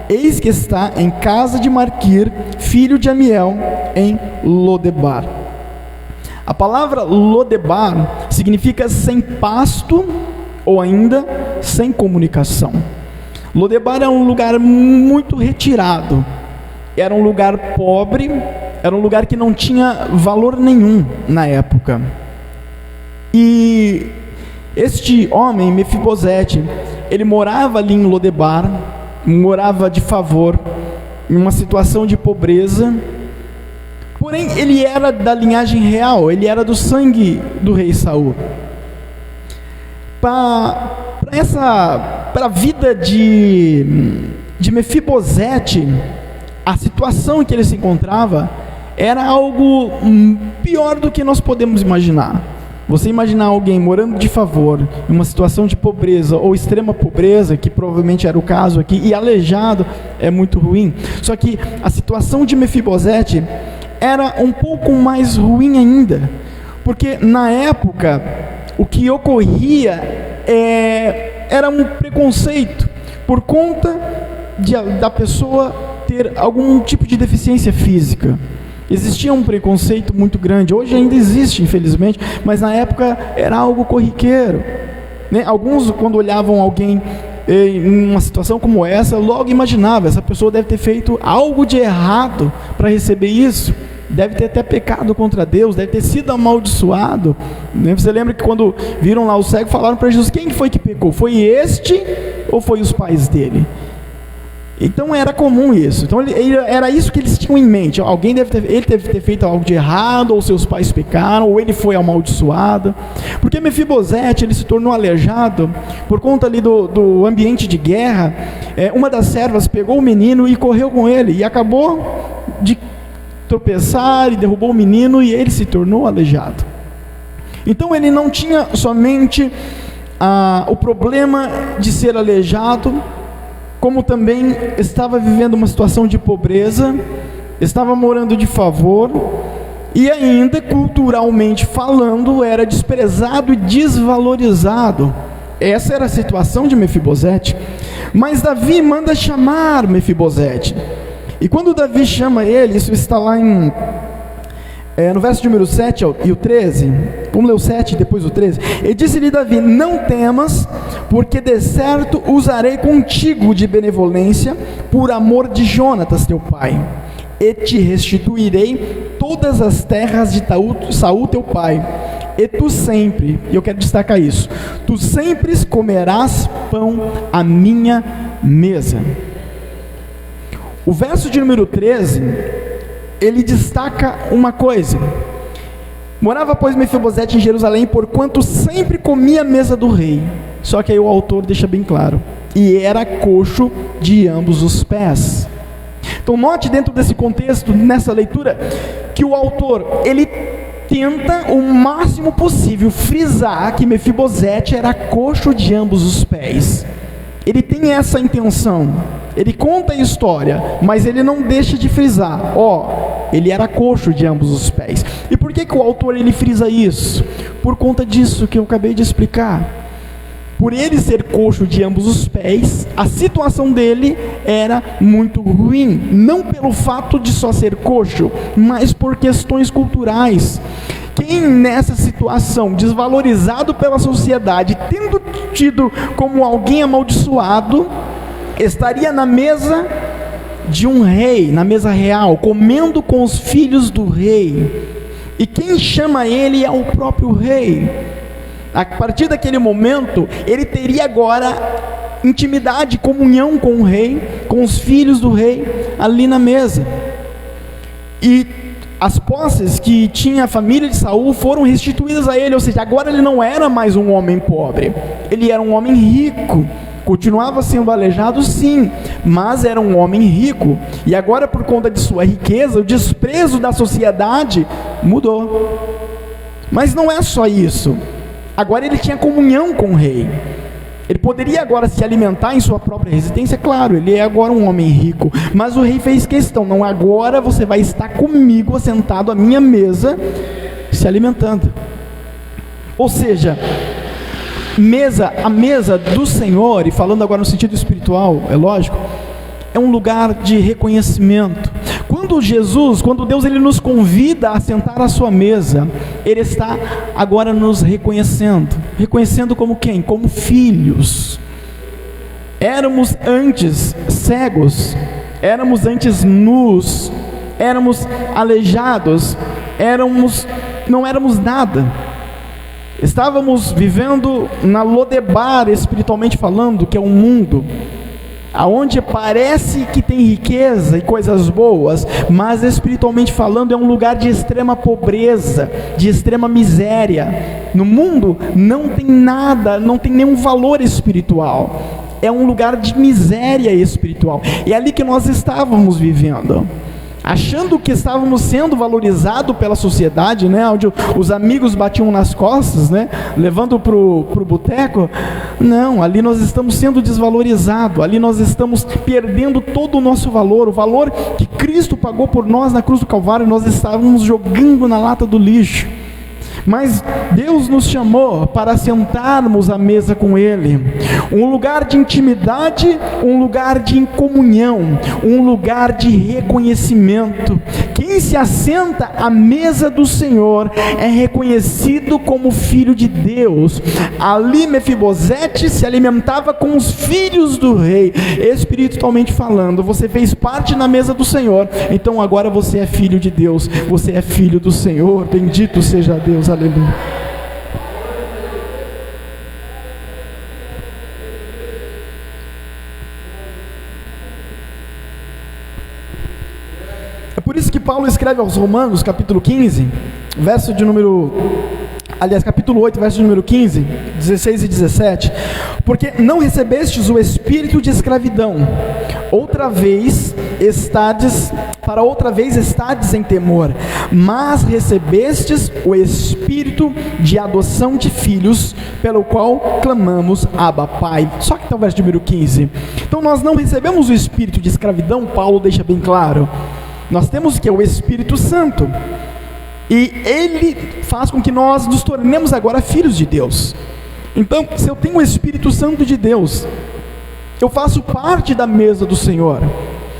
S1: eis que está em casa de Marquir, filho de Amiel, em Lodebar. A palavra Lodebar significa sem pasto, ou ainda sem comunicação. Lodebar é um lugar muito retirado, era um lugar pobre, era um lugar que não tinha valor nenhum na época. E este homem, Mefibosete, ele morava ali em Lodebar, morava de favor, em uma situação de pobreza, porém ele era da linhagem real, ele era do sangue do rei Saul. Para a vida de Mefibosete, a situação em que ele se encontrava era algo pior do que nós podemos imaginar. Você imaginar alguém morando de favor, em uma situação de pobreza ou extrema pobreza, que provavelmente era o caso aqui, e aleijado, é muito ruim. Só que a situação de Mefibosete era um pouco mais ruim ainda, porque na época o que ocorria era um preconceito por conta da pessoa ter algum tipo de deficiência física. Existia um preconceito muito grande, hoje ainda existe, infelizmente, mas na época era algo corriqueiro, né? Alguns, quando olhavam alguém em uma situação como essa, logo imaginavam, essa pessoa deve ter feito algo de errado para receber isso, deve ter até pecado contra Deus, deve ter sido amaldiçoado, né? Você lembra que quando viram lá o cego, falaram para Jesus, quem foi que pecou? Foi este ou foi os pais dele? Então era comum isso. Então era isso que eles tinham em mente. Ele deve ter feito algo de errado, ou seus pais pecaram, ou ele foi amaldiçoado. Porque Mefibosete, ele se tornou aleijado por conta ali do ambiente de guerra. Uma das servas pegou o menino e correu com ele, e acabou de tropeçar e derrubou o menino, e ele se tornou aleijado. Então ele não tinha somente o problema de ser aleijado, como também estava vivendo uma situação de pobreza, estava morando de favor, e ainda, culturalmente falando, era desprezado e desvalorizado. Essa era a situação de Mefibosete. Mas Davi manda chamar Mefibosete, e quando Davi chama ele, isso está lá no verso número 7 e o 13, vamos ler o 7 e depois o 13. E disse-lhe Davi, não temas, porque de certo usarei contigo de benevolência, por amor de Jonatas teu pai, e te restituirei todas as terras de Saul teu pai, e tu sempre, e eu quero destacar isso, tu sempre comerás pão à minha mesa. O verso de número 13, ele destaca uma coisa: morava, pois, Mefibosete em Jerusalém, porquanto sempre comia a mesa do rei. Só que aí o autor deixa bem claro, e era coxo de ambos os pés. Então note dentro desse contexto, nessa leitura, que o autor, ele tenta o máximo possível frisar que Mefibosete era coxo de ambos os pés. Ele tem essa intenção, ele conta a história, mas ele não deixa de frisar, ele era coxo de ambos os pés. E por que o autor ele frisa isso? Por conta disso que eu acabei de explicar. Por ele ser coxo de ambos os pés, a situação dele era muito ruim, não pelo fato de só ser coxo, mas por questões culturais. Quem nessa situação, desvalorizado pela sociedade, tendo tido como alguém amaldiçoado, estaria na mesa de um rei, na mesa real, comendo com os filhos do rei, e quem chama ele é o próprio rei. A partir daquele momento, ele teria agora intimidade, comunhão com o rei, com os filhos do rei, ali na mesa. E as posses que tinha a família de Saul foram restituídas a ele, ou seja, agora ele não era mais um homem pobre, ele era um homem rico. Continuava sendo aleijado, sim, mas era um homem rico, e agora, por conta de sua riqueza, o desprezo da sociedade mudou. Mas não é só isso, agora ele tinha comunhão com o rei. Ele poderia agora se alimentar em sua própria residência, claro, ele é agora um homem rico, mas o rei fez questão, não, agora você vai estar comigo, sentado à minha mesa, se alimentando. Ou seja, a mesa do Senhor, e falando agora no sentido espiritual, é lógico, é um lugar de reconhecimento. Quando Deus ele nos convida a sentar à sua mesa, Ele está agora nos reconhecendo como quem? Como filhos. Éramos antes cegos, éramos antes nus, éramos aleijados, não éramos nada. Estávamos vivendo na Lodebar, espiritualmente falando, que é um mundo aonde parece que tem riqueza e coisas boas, mas espiritualmente falando é um lugar de extrema pobreza, de extrema miséria. No mundo não tem nada, não tem nenhum valor espiritual, é um lugar de miséria espiritual, e é ali que nós estávamos vivendo. achando que estávamos sendo valorizados pela sociedade, né, onde os amigos batiam nas costas, né, levando para o boteco. Não, ali nós estamos sendo desvalorizados, ali nós estamos perdendo todo o nosso valor, o valor que Cristo pagou por nós na cruz do Calvário, nós estávamos jogando na lata do lixo. Mas Deus nos chamou para sentarmos à mesa com Ele, um lugar de intimidade, um lugar de comunhão, um lugar de reconhecimento. Quem se assenta à mesa do Senhor é reconhecido como filho de Deus. Ali Mefibosete se alimentava com os filhos do rei, espiritualmente falando. Você fez parte na mesa do Senhor, então agora você é filho de Deus, você é filho do Senhor. Bendito seja Deus. Aleluia. É por isso que Paulo escreve aos Romanos, capítulo 15, capítulo 8, verso de número 15, 16 e 17, porque não recebestes o espírito de escravidão, para outra vez estades em temor, mas recebestes o espírito de adoção de filhos, pelo qual clamamos, Abba, Pai. Só que está o verso de número 15. Então nós não recebemos o espírito de escravidão, Paulo deixa bem claro. Nós temos o Espírito Santo, e ele faz com que nós nos tornemos agora filhos de Deus. Então, se eu tenho o Espírito Santo de Deus, eu faço parte da mesa do Senhor,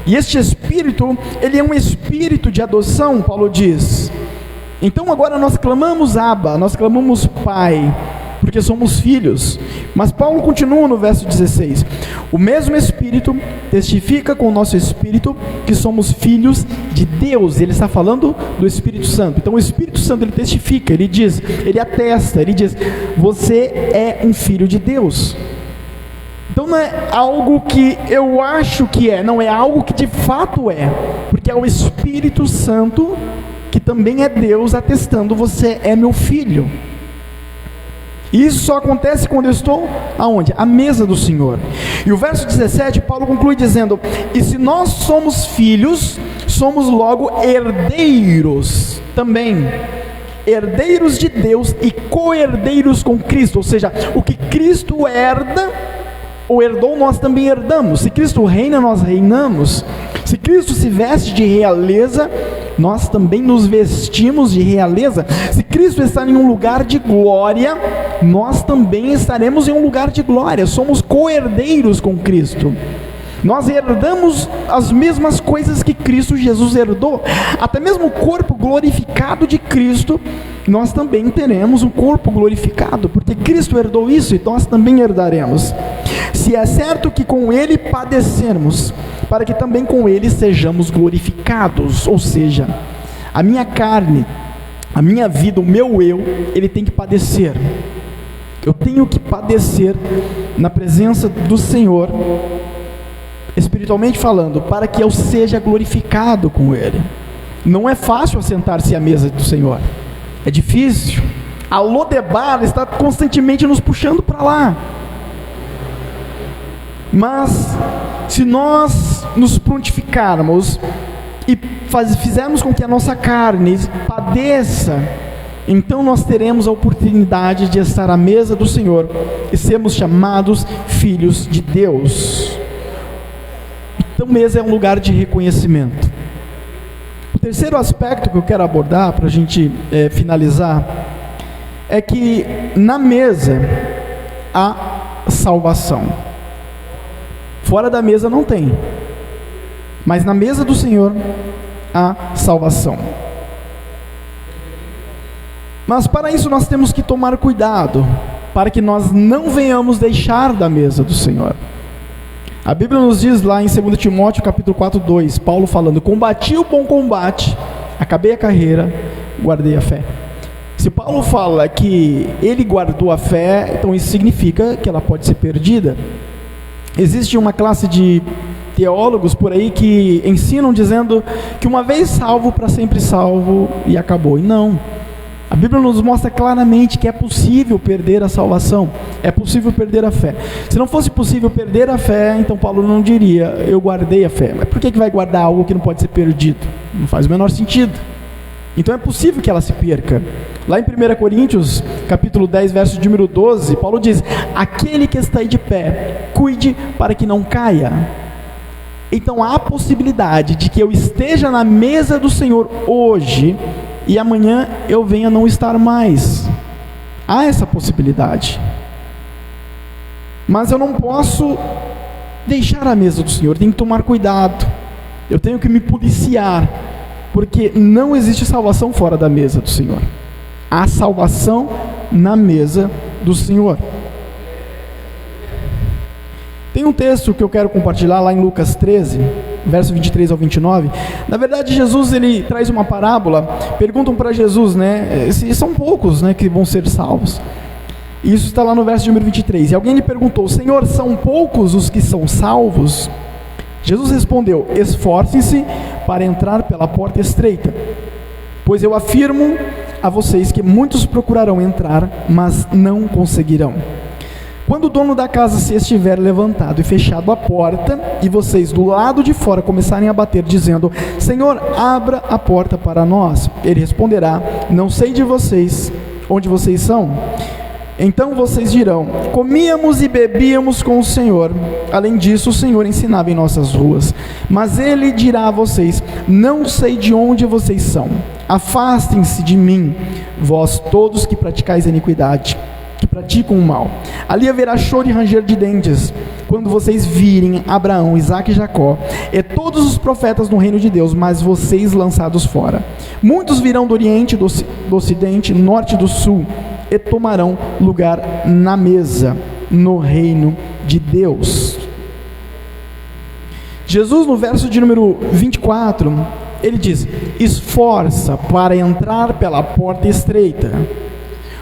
S1: e este Espírito, ele é um Espírito de adoção, Paulo diz. Então agora nós clamamos Abba, nós clamamos Pai, porque somos filhos. Mas Paulo continua no verso 16: o mesmo Espírito testifica com o nosso Espírito que somos filhos de Deus. Ele está falando do Espírito Santo. Então o Espírito Santo, ele testifica, ele diz, ele atesta, ele diz, você é um filho de Deus. Então não é algo que eu acho que é, não, é algo que de fato é, porque é o Espírito Santo, que também é Deus, atestando, você é meu filho. E isso só acontece quando eu estou aonde? À mesa do Senhor. E o verso 17, Paulo conclui dizendo, e se nós somos filhos, somos logo herdeiros também, herdeiros de Deus e co-herdeiros com Cristo. Ou seja, o que Cristo herda, ou herdou, nós também herdamos. Se Cristo reina, nós reinamos. Se Cristo se veste de realeza, nós também nos vestimos de realeza. Se Cristo está em um lugar de glória, nós também estaremos em um lugar de glória. Somos co-herdeiros com Cristo. Nós herdamos as mesmas coisas que Cristo Jesus herdou. Até mesmo o corpo glorificado de Cristo, nós também teremos um corpo glorificado, porque Cristo herdou isso e nós também herdaremos. Se é certo que com Ele padecermos, para que também com Ele sejamos glorificados. Ou seja, a minha carne, a minha vida, o meu eu, ele tem que padecer. Eu tenho que padecer na presença do Senhor, espiritualmente falando, para que eu seja glorificado com Ele. Não é fácil assentar-se à mesa do Senhor, é difícil. A Lodebar está constantemente nos puxando para lá. Mas se nós nos prontificarmos e fizermos com que a nossa carne padeça, então nós teremos a oportunidade de estar à mesa do Senhor e sermos chamados filhos de Deus. Então mesa é um lugar de reconhecimento. O terceiro aspecto que eu quero abordar para a gente finalizar é que na mesa há salvação. Fora da mesa não tem, mas na mesa do Senhor há salvação. Mas para isso nós temos que tomar cuidado, para que nós não venhamos deixar da mesa do Senhor. A Bíblia nos diz lá em 2 Timóteo capítulo 4:2, Paulo falando, combati o bom combate, acabei a carreira, guardei a fé. Se Paulo fala que ele guardou a fé, então isso significa que ela pode ser perdida. Existe uma classe de teólogos por aí que ensinam dizendo que uma vez salvo, para sempre salvo, e acabou. E não. A Bíblia nos mostra claramente que é possível perder a salvação, é possível perder a fé. Se não fosse possível perder a fé, então Paulo não diria, eu guardei a fé. Mas por que vai guardar algo que não pode ser perdido? Não faz o menor sentido. Então é possível que ela se perca. Lá em 1 Coríntios, capítulo 10, verso de número 12, Paulo diz, aquele que está aí de pé, cuide para que não caia. Então há a possibilidade de que eu esteja na mesa do Senhor hoje, e amanhã eu venha não estar mais. Há essa possibilidade. Mas eu não posso deixar a mesa do Senhor, eu tenho que tomar cuidado, eu tenho que me policiar, porque não existe salvação fora da mesa do Senhor. Há salvação na mesa do Senhor. Tem um texto que eu quero compartilhar lá em Lucas 13, verso 23 ao 29. Na verdade, Jesus, ele traz uma parábola. Perguntam para Jesus, né, se são poucos, né, que vão ser salvos. E isso está lá no verso de número 23. E alguém lhe perguntou, Senhor, são poucos os que são salvos? Jesus respondeu, esforcem-se para entrar pela porta estreita, pois eu afirmo a vocês que muitos procurarão entrar, mas não conseguirão. Quando o dono da casa se estiver levantado e fechado a porta, e vocês do lado de fora começarem a bater, dizendo, Senhor, abra a porta para nós, ele responderá, não sei de vocês, onde vocês são? Então vocês dirão, comíamos e bebíamos com o Senhor, além disso o Senhor ensinava em nossas ruas. Mas ele dirá a vocês, não sei de onde vocês são, afastem-se de mim, vós todos que praticais a iniquidade, que praticam o mal. Ali haverá choro e ranger de dentes, quando vocês virem Abraão, Isaque e Jacó, e todos os profetas no reino de Deus, mas vocês lançados fora. Muitos virão do oriente, do ocidente, norte e do sul, e tomarão lugar na mesa, no reino de Deus. Jesus, no verso de número 24, ele diz, esforça para entrar pela porta estreita,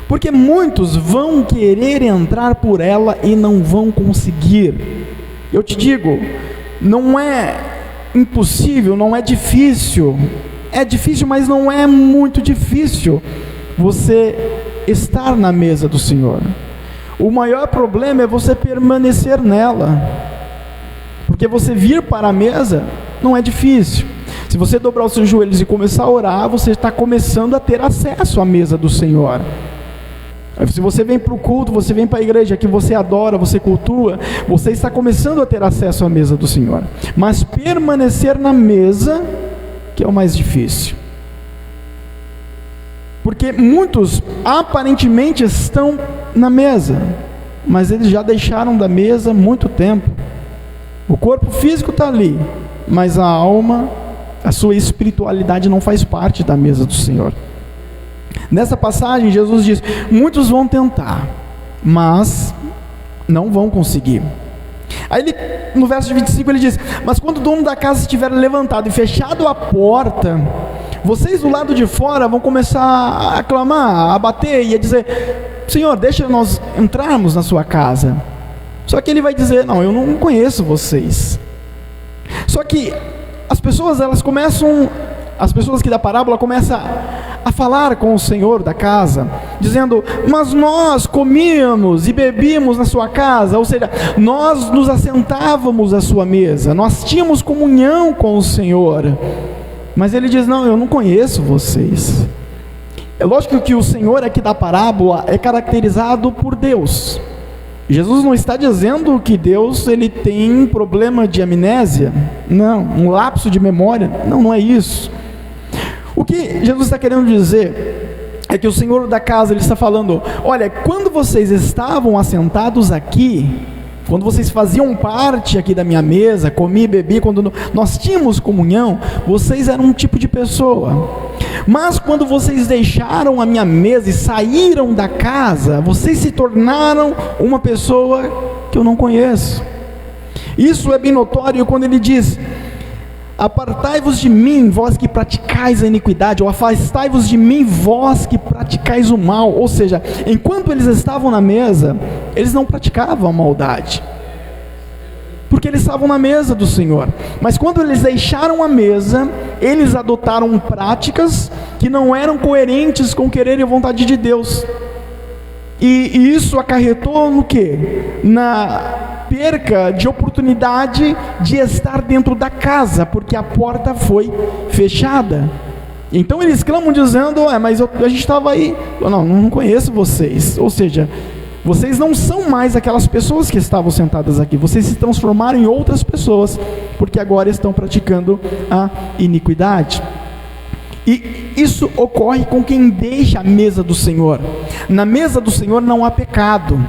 S1: porque muitos vão querer entrar por ela e não vão conseguir. Eu te digo, não é impossível, não é difícil, é difícil, mas não é muito difícil você estar na mesa do Senhor. O maior problema é você permanecer nela, porque você vir para a mesa não é difícil. Se você dobrar os seus joelhos e começar a orar, você está começando a ter acesso à mesa do Senhor. Se você vem para o culto, você vem para a igreja que você adora, você cultua, você está começando a ter acesso à mesa do Senhor. Mas permanecer na mesa que é o mais difícil. Porque muitos aparentemente estão na mesa, mas eles já deixaram da mesa há muito tempo. O corpo físico está ali, mas a alma, a sua espiritualidade não faz parte da mesa do Senhor. Nessa passagem, Jesus diz, muitos vão tentar, mas não vão conseguir. Aí ele, no verso de 25 ele diz, mas quando o dono da casa estiver levantado e fechado a porta, vocês do lado de fora vão começar a clamar, a bater e a dizer, Senhor, deixa nós entrarmos na sua casa. Só que ele vai dizer, não, eu não conheço vocês. Só que as pessoas que da parábola começam a falar com o Senhor da casa, dizendo, mas nós comíamos e bebíamos na sua casa, ou seja, nós nos assentávamos à sua mesa, nós tínhamos comunhão com o Senhor. Mas ele diz, não, eu não conheço vocês. É lógico que o Senhor aqui da parábola é caracterizado por Deus. Jesus não está dizendo que Deus ele tem um problema de amnésia, não, um lapso de memória, não é isso. O que Jesus está querendo dizer é que o Senhor da casa ele está falando, olha, quando vocês estavam assentados aqui, quando vocês faziam parte aqui da minha mesa, comi e bebi, quando nós tínhamos comunhão, vocês eram um tipo de pessoa. Mas quando vocês deixaram a minha mesa e saíram da casa, vocês se tornaram uma pessoa que eu não conheço. Isso é bem notório quando ele diz, apartai-vos de mim, vós que praticais a iniquidade, ou afastai-vos de mim, vós que praticais o mal. Ou seja, enquanto eles estavam na mesa, eles não praticavam a maldade, porque eles estavam na mesa do Senhor. Mas quando eles deixaram a mesa, eles adotaram práticas que não eram coerentes com o querer e a vontade de Deus. E isso acarretou no quê? Na perca de oportunidade de estar dentro da casa, porque a porta foi fechada. Então eles clamam dizendo: mas a gente estava aí. Não conheço vocês. Ou seja, vocês não são mais aquelas pessoas que estavam sentadas aqui. Vocês se transformaram em outras pessoas, porque agora estão praticando a iniquidade. E isso ocorre com quem deixa a mesa do Senhor. Na mesa do Senhor não há pecado.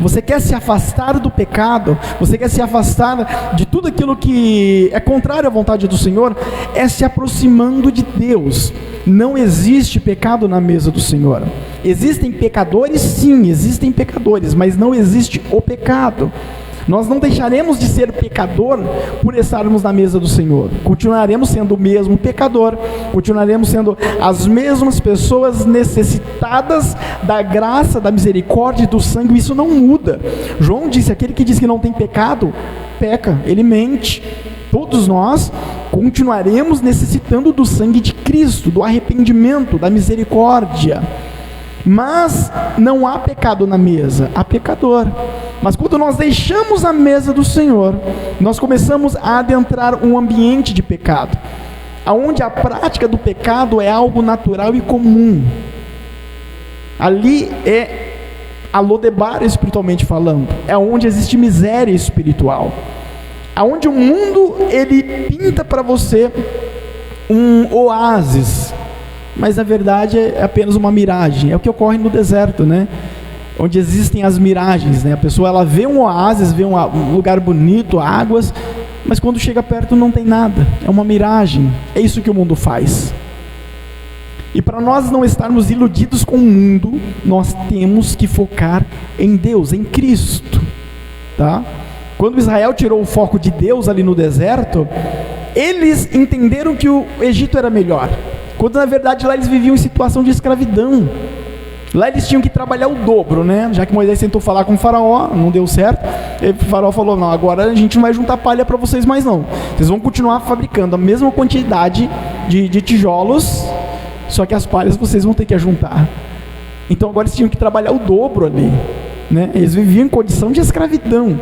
S1: Você quer se afastar do pecado, você quer se afastar de tudo aquilo que é contrário à vontade do Senhor, é se aproximando de Deus. Não existe pecado na mesa do Senhor. Existem pecadores, sim, existem pecadores, mas não existe o pecado. Nós não deixaremos de ser pecador por estarmos na mesa do Senhor. Continuaremos sendo o mesmo pecador, continuaremos sendo as mesmas pessoas necessitadas da graça, da misericórdia e do sangue. Isso não muda. João disse: aquele que diz que não tem pecado, peca, ele mente. Todos nós continuaremos necessitando do sangue de Cristo, do arrependimento, da misericórdia. Mas não há pecado na mesa, há pecador. Mas quando nós deixamos a mesa do Senhor, nós começamos a adentrar um ambiente de pecado, onde a prática do pecado é algo natural e comum. Ali é a Lodebar, espiritualmente falando, é onde existe miséria espiritual, aonde o mundo ele pinta para você um oásis, mas na verdade é apenas uma miragem. É o que ocorre no deserto, né? Onde existem as miragens, né? A pessoa ela vê um oásis, vê um lugar bonito, águas, mas quando chega perto não tem nada, é uma miragem. É isso que o mundo faz. E para nós não estarmos iludidos com o mundo, nós temos que focar em Deus, em Cristo, tá? Quando Israel tirou o foco de Deus ali no deserto, eles entenderam que o Egito era melhor, quando na verdade lá eles viviam em situação de escravidão. Lá eles tinham que trabalhar o dobro, né? Já que Moisés tentou falar com o faraó, não deu certo. E o faraó falou: não, agora a gente não vai juntar palha para vocês mais não. Vocês vão continuar fabricando a mesma quantidade de tijolos, só que as palhas vocês vão ter que ajuntar. Então agora eles tinham que trabalhar o dobro ali, né? Eles viviam em condição de escravidão.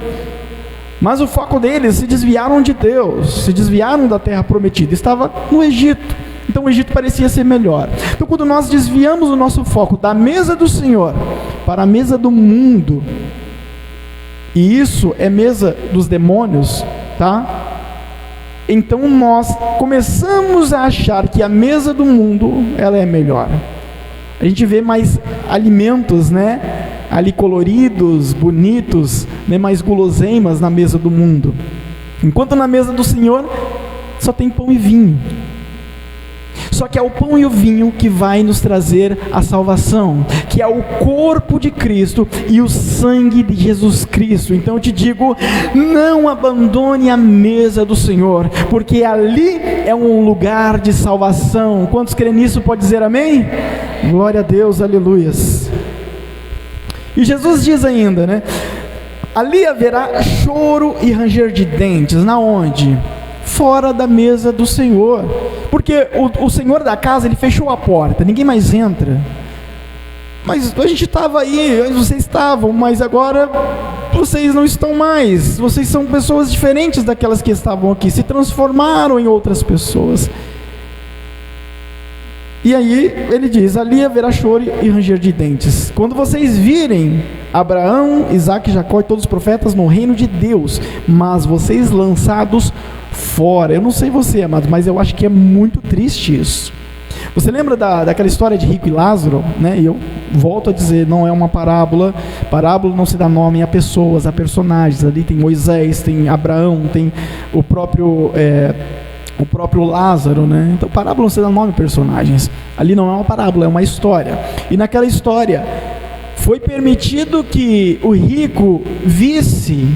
S1: Mas o foco deles, se desviaram de Deus, se desviaram da terra prometida, estava no Egito. Então o Egito parecia ser melhor. Então quando nós desviamos o nosso foco da mesa do Senhor para a mesa do mundo, e isso é mesa dos demônios, tá? Então nós começamos a achar que a mesa do mundo, ela é melhor. A gente vê mais alimentos, né? Ali coloridos, bonitos, né? Mais guloseimas na mesa do mundo. Enquanto na mesa do Senhor só tem pão e vinho. Só que é o pão e o vinho que vai nos trazer a salvação, que é o corpo de Cristo e o sangue de Jesus Cristo. Então eu te digo, não abandone a mesa do Senhor, porque ali é um lugar de salvação. Quantos creem nisso pode dizer amém? Glória a Deus, aleluias. E Jesus diz ainda, né? Ali haverá choro e ranger de dentes. Na onde? Fora da mesa do Senhor, porque o Senhor da casa, ele fechou a porta, ninguém mais entra. Mas a gente estava aí, vocês estavam, mas agora vocês não estão mais, vocês são pessoas diferentes daquelas que estavam aqui, se transformaram em outras pessoas. E aí ele diz: ali haverá choro e ranger de dentes, quando vocês virem Abraão, Isaque, Jacó e todos os profetas no reino de Deus, mas vocês lançados fora. Eu não sei você, amado, mas eu acho que é muito triste isso. Você lembra daquela história de Rico e Lázaro, né? E eu volto a dizer, não é uma parábola. Parábola não se dá nome a pessoas, a personagens. Ali tem Moisés, tem Abraão, tem o próprio Lázaro, né? Então parábola não se dá nome a personagens. Ali não é uma parábola, é uma história. E naquela história foi permitido que o rico visse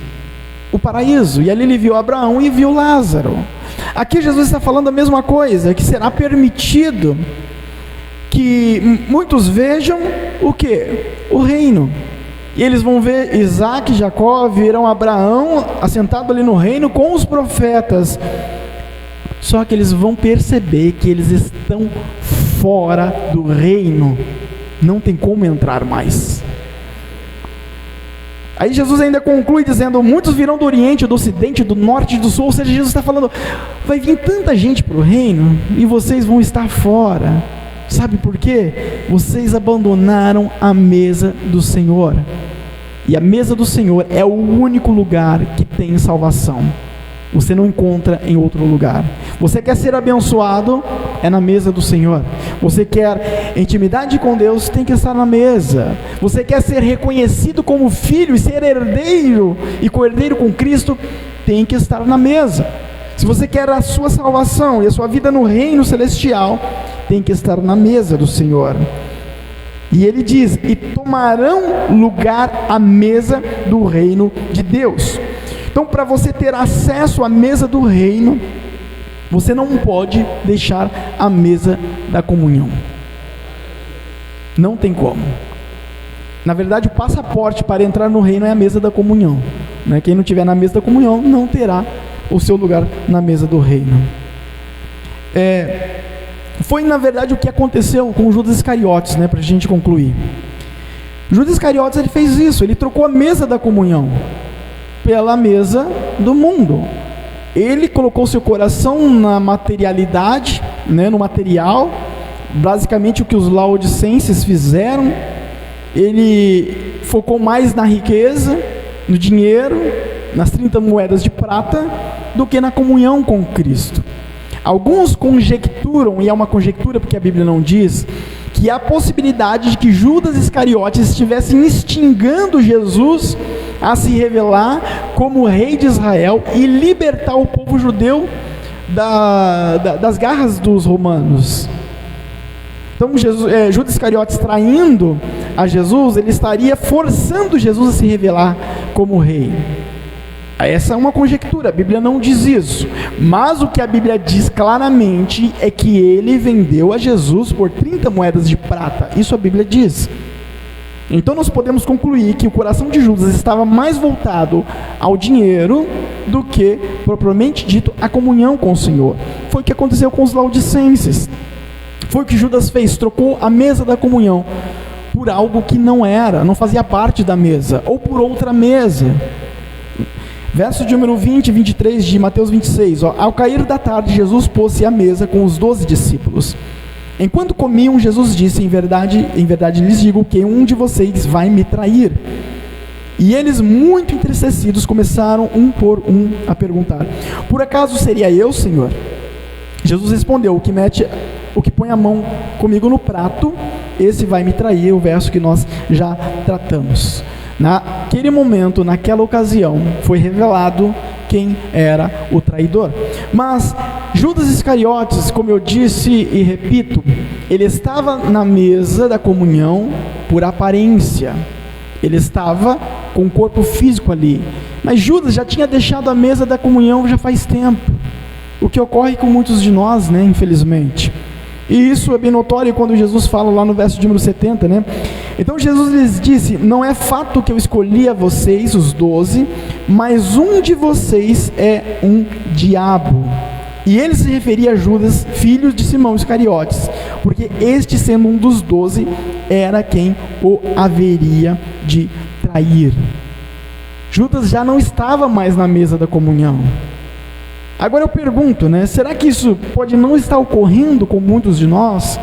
S1: o paraíso, e ali ele viu Abraão e viu Lázaro. Aqui Jesus está falando a mesma coisa, que será permitido que muitos vejam o quê? O reino. E eles vão ver Isaque, Jacó, verão Abraão assentado ali no reino com os profetas. Só que eles vão perceber que eles estão fora do reino, não tem como entrar mais. Aí Jesus ainda conclui dizendo: muitos virão do Oriente, do Ocidente, do Norte e do Sul. Ou seja, Jesus está falando, vai vir tanta gente para o reino e vocês vão estar fora. Sabe por quê? Vocês abandonaram a mesa do Senhor. E a mesa do Senhor é o único lugar que tem salvação. Você não encontra em outro lugar. Você quer ser abençoado? É na mesa do Senhor. Você quer intimidade com Deus? Tem que estar na mesa. Você quer ser reconhecido como filho e ser herdeiro e co-herdeiro com Cristo? Tem que estar na mesa. Se você quer a sua salvação e a sua vida no reino celestial, tem que estar na mesa do Senhor. E ele diz: e tomarão lugar à mesa do reino de Deus. Então, para você ter acesso à mesa do reino, você não pode deixar a mesa da comunhão. Não tem como. Na verdade, o passaporte para entrar no reino é a mesa da comunhão. Quem não estiver na mesa da comunhão não terá o seu lugar na mesa do reino. Foi na verdade o que aconteceu com Judas Iscariotes, para a gente concluir. Judas Iscariotes, ele fez isso, ele trocou a mesa da comunhão pela mesa do mundo. Ele colocou seu coração na materialidade, no material, basicamente o que os laodicenses fizeram. Ele focou mais na riqueza, no dinheiro, nas 30 moedas de prata, do que na comunhão com Cristo. Alguns conjecturam, e é uma conjectura porque a Bíblia não diz, que há a possibilidade de que Judas Iscariotes estivesse instigando Jesus a se revelar como rei de Israel e libertar o povo judeu das garras dos romanos. Então Judas Iscariotes traindo a Jesus, ele estaria forçando Jesus a se revelar como rei. Essa é uma conjectura, a Bíblia não diz isso, mas o que a Bíblia diz claramente é que ele vendeu a Jesus por 30 moedas de prata, isso a Bíblia diz. Então nós podemos concluir que o coração de Judas estava mais voltado ao dinheiro do que, propriamente dito, a comunhão com o Senhor. Foi o que aconteceu com os laodicenses, foi o que Judas fez, trocou a mesa da comunhão por algo que não fazia parte da mesa, ou por outra mesa. Verso de número 20 e 23 de Mateus 26. Ao cair da tarde, Jesus pôs-se à mesa com os 12 discípulos. Enquanto comiam, Jesus disse: em verdade lhes digo que um de vocês vai me trair. E eles, muito entristecidos, começaram um por um a perguntar: por acaso seria eu, Senhor? Jesus respondeu: o que põe a mão comigo no prato, esse vai me trair. O verso que nós já tratamos. Naquele momento, naquela ocasião, foi revelado quem era o traidor. Mas Judas Iscariotes, como eu disse e repito, ele estava na mesa da comunhão por aparência. Ele estava com o corpo físico ali. Mas Judas já tinha deixado a mesa da comunhão já faz tempo. O que ocorre com muitos de nós, infelizmente. E isso é bem notório quando Jesus fala lá no verso de número 70, Então Jesus lhes disse: não é fato que eu escolhi a vocês, os 12, mas um de vocês é um diabo. E ele se referia a Judas, filho de Simão Iscariotes, porque este, sendo um dos 12, era quem o haveria de trair. Judas já não estava mais na mesa da comunhão. Agora eu pergunto, será que isso pode não estar ocorrendo com muitos de nós?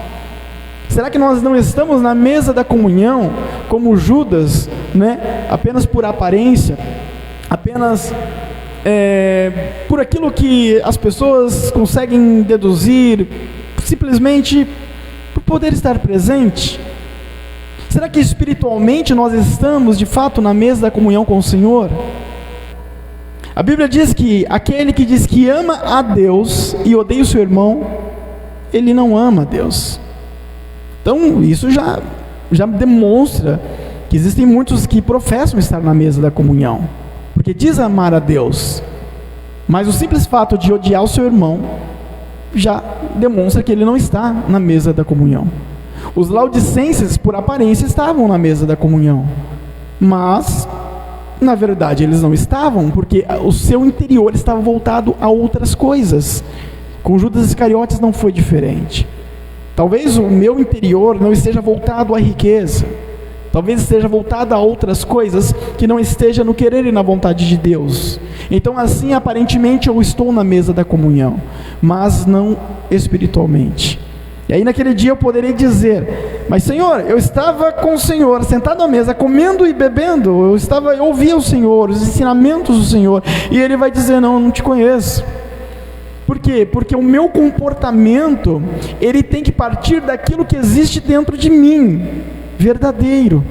S1: Será que nós não estamos na mesa da comunhão, como Judas, apenas por aparência, apenas por aquilo que as pessoas conseguem deduzir, simplesmente por poder estar presente? Será que espiritualmente nós estamos de fato na mesa da comunhão com o Senhor? A Bíblia diz que aquele que diz que ama a Deus e odeia o seu irmão, ele não ama a Deus. Então isso já demonstra que existem muitos que professam estar na mesa da comunhão, porque diz amar a Deus, mas o simples fato de odiar o seu irmão já demonstra que ele não está na mesa da comunhão. Os laodicenses, por aparência, estavam na mesa da comunhão, mas na verdade eles não estavam, porque o seu interior estava voltado a outras coisas. Com Judas Iscariotes não foi diferente. Talvez o meu interior não esteja voltado à riqueza, talvez esteja voltado a outras coisas que não esteja no querer e na vontade de Deus. Então assim, aparentemente eu estou na mesa da comunhão, mas não espiritualmente. E aí naquele dia eu poderei dizer: mas Senhor, eu estava com o Senhor, sentado à mesa, comendo e bebendo, eu ouvia o Senhor, os ensinamentos do Senhor, e Ele vai dizer: não, eu não te conheço. Por quê? Porque o meu comportamento, ele tem que partir daquilo que existe dentro de mim, verdadeiro,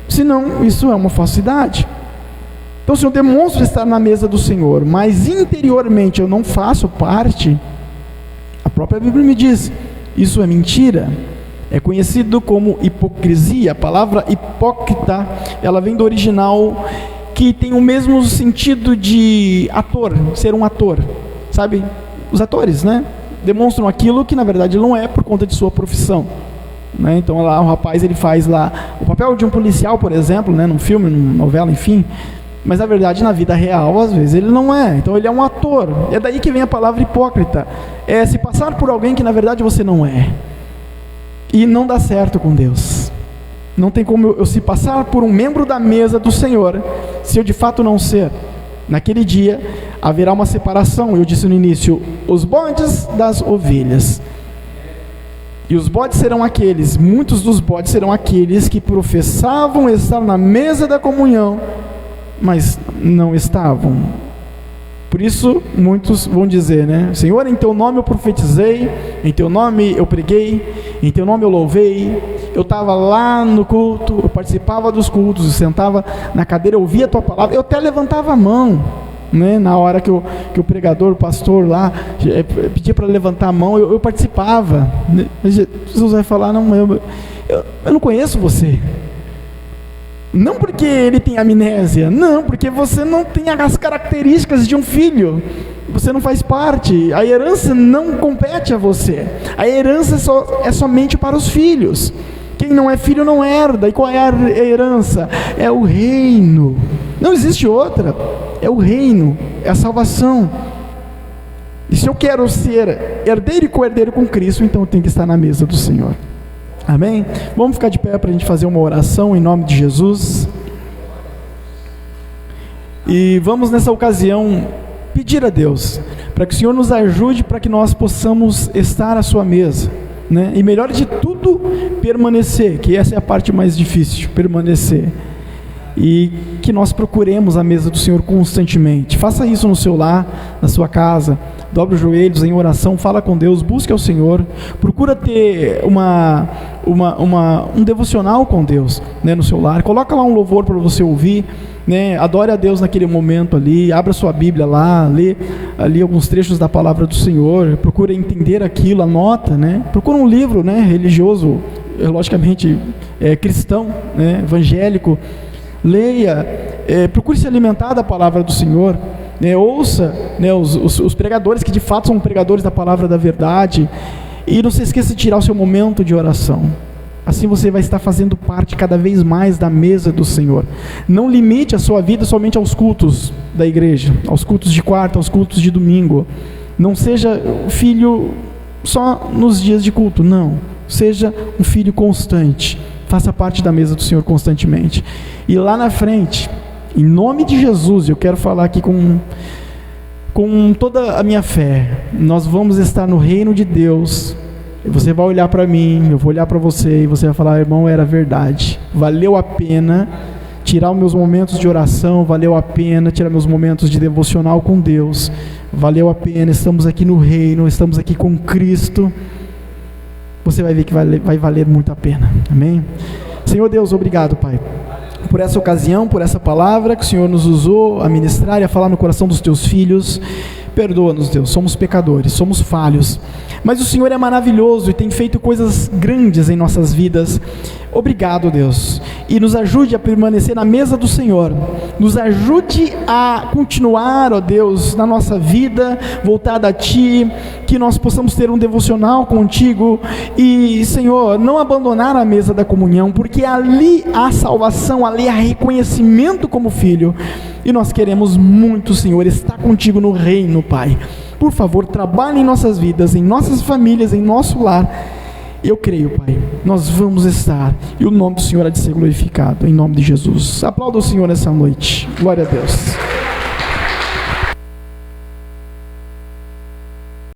S1: senão isso é uma falsidade. Então se eu demonstro estar na mesa do Senhor, mas interiormente eu não faço parte, a própria Bíblia me diz: isso é mentira, é conhecido como hipocrisia. A palavra hipócrita, ela vem do original, que tem o mesmo sentido de ator, ser um ator, sabe? Os atores, né? Demonstram aquilo que na verdade não é por conta de sua profissão, né? Então lá o rapaz, ele faz lá o papel de um policial, por exemplo, né? Num filme, numa novela, enfim, mas na verdade na vida real às vezes ele não é, então ele é um ator. É daí que vem a palavra hipócrita, é se passar por alguém que na verdade você não é, e não dá certo com Deus. Não tem como eu se passar por um membro da mesa do Senhor se eu de fato não ser. Naquele dia haverá uma separação, eu disse no início, os bodes das ovelhas. E os bodes serão aqueles, muitos dos bodes serão aqueles que professavam estar na mesa da comunhão, mas não estavam. Por isso muitos vão dizer, né? Senhor, em teu nome eu profetizei, em teu nome eu preguei, em teu nome eu louvei, eu estava lá no culto, eu participava dos cultos, eu sentava na cadeira, eu ouvia a tua palavra, eu até levantava a mão, né? Na hora que o pregador, o pastor lá pedia para levantar a mão, eu participava. Jesus vai falar: não, eu não conheço você. Não porque ele tem amnésia, não, porque você não tem as características de um filho, você não faz parte, a herança não compete a você, a herança é somente para os filhos. Quem não é filho não herda. E qual é a herança? É o reino, não existe outra, é o reino, é a salvação. E se eu quero ser herdeiro e co-herdeiro com Cristo, então eu tenho que estar na mesa do Senhor. Amém? Vamos ficar de pé para a gente fazer uma oração em nome de Jesus. E vamos nessa ocasião pedir a Deus para que o Senhor nos ajude para que nós possamos estar à sua mesa, né? E melhor de tudo, permanecer, que essa é a parte mais difícil, permanecer. E que nós procuremos a mesa do Senhor constantemente. Faça isso no seu lar, na sua casa. Dobre os joelhos em oração, fala com Deus, busque ao Senhor. Procura ter um devocional com Deus, né, no seu lar. Coloca lá um louvor para você ouvir, né? Adore a Deus naquele momento ali. Abra sua Bíblia lá, lê ali alguns trechos da palavra do Senhor. Procura entender aquilo, anota, né? Procura um livro, né, religioso, logicamente cristão, né, evangélico. Leia, procure se alimentar da palavra do Senhor, né? Ouça, né, os pregadores que de fato são pregadores da palavra da verdade, e não se esqueça de tirar o seu momento de oração. Assim você vai estar fazendo parte cada vez mais da mesa do Senhor. Não limite a sua vida somente aos cultos da igreja, aos cultos de quarta, aos cultos de domingo. Não seja filho só nos dias de culto, não. Seja um filho constante. Faça parte da mesa do Senhor constantemente. E lá na frente, em nome de Jesus, eu quero falar aqui com toda a minha fé, nós vamos estar no reino de Deus. Você vai olhar para mim, eu vou olhar para você, e você vai falar: irmão, era verdade, valeu a pena tirar os meus momentos de oração, valeu a pena tirar meus momentos de devocional com Deus, valeu a pena, estamos aqui no reino, estamos aqui com Cristo. Você vai ver que vai valer muito a pena. Amém? Senhor Deus, obrigado, Pai, por essa ocasião, por essa palavra que o Senhor nos usou a ministrar e a falar no coração dos teus filhos. Perdoa-nos, Deus, somos pecadores, somos falhos, mas o Senhor é maravilhoso e tem feito coisas grandes em nossas vidas. Obrigado, Deus, e nos ajude a permanecer na mesa do Senhor, nos ajude a continuar, ó Deus, na nossa vida voltada a Ti, que nós possamos ter um devocional contigo e, Senhor, não abandonar a mesa da comunhão, porque ali há salvação, ali há reconhecimento como filho, e nós queremos muito, Senhor, estar contigo no reino, Pai. Por favor, trabalhe em nossas vidas, em nossas famílias, em nosso lar, Eu creio, Pai, nós vamos estar, e o nome do Senhor há de ser glorificado, em nome de Jesus. Aplauda o Senhor nessa noite. Glória a Deus.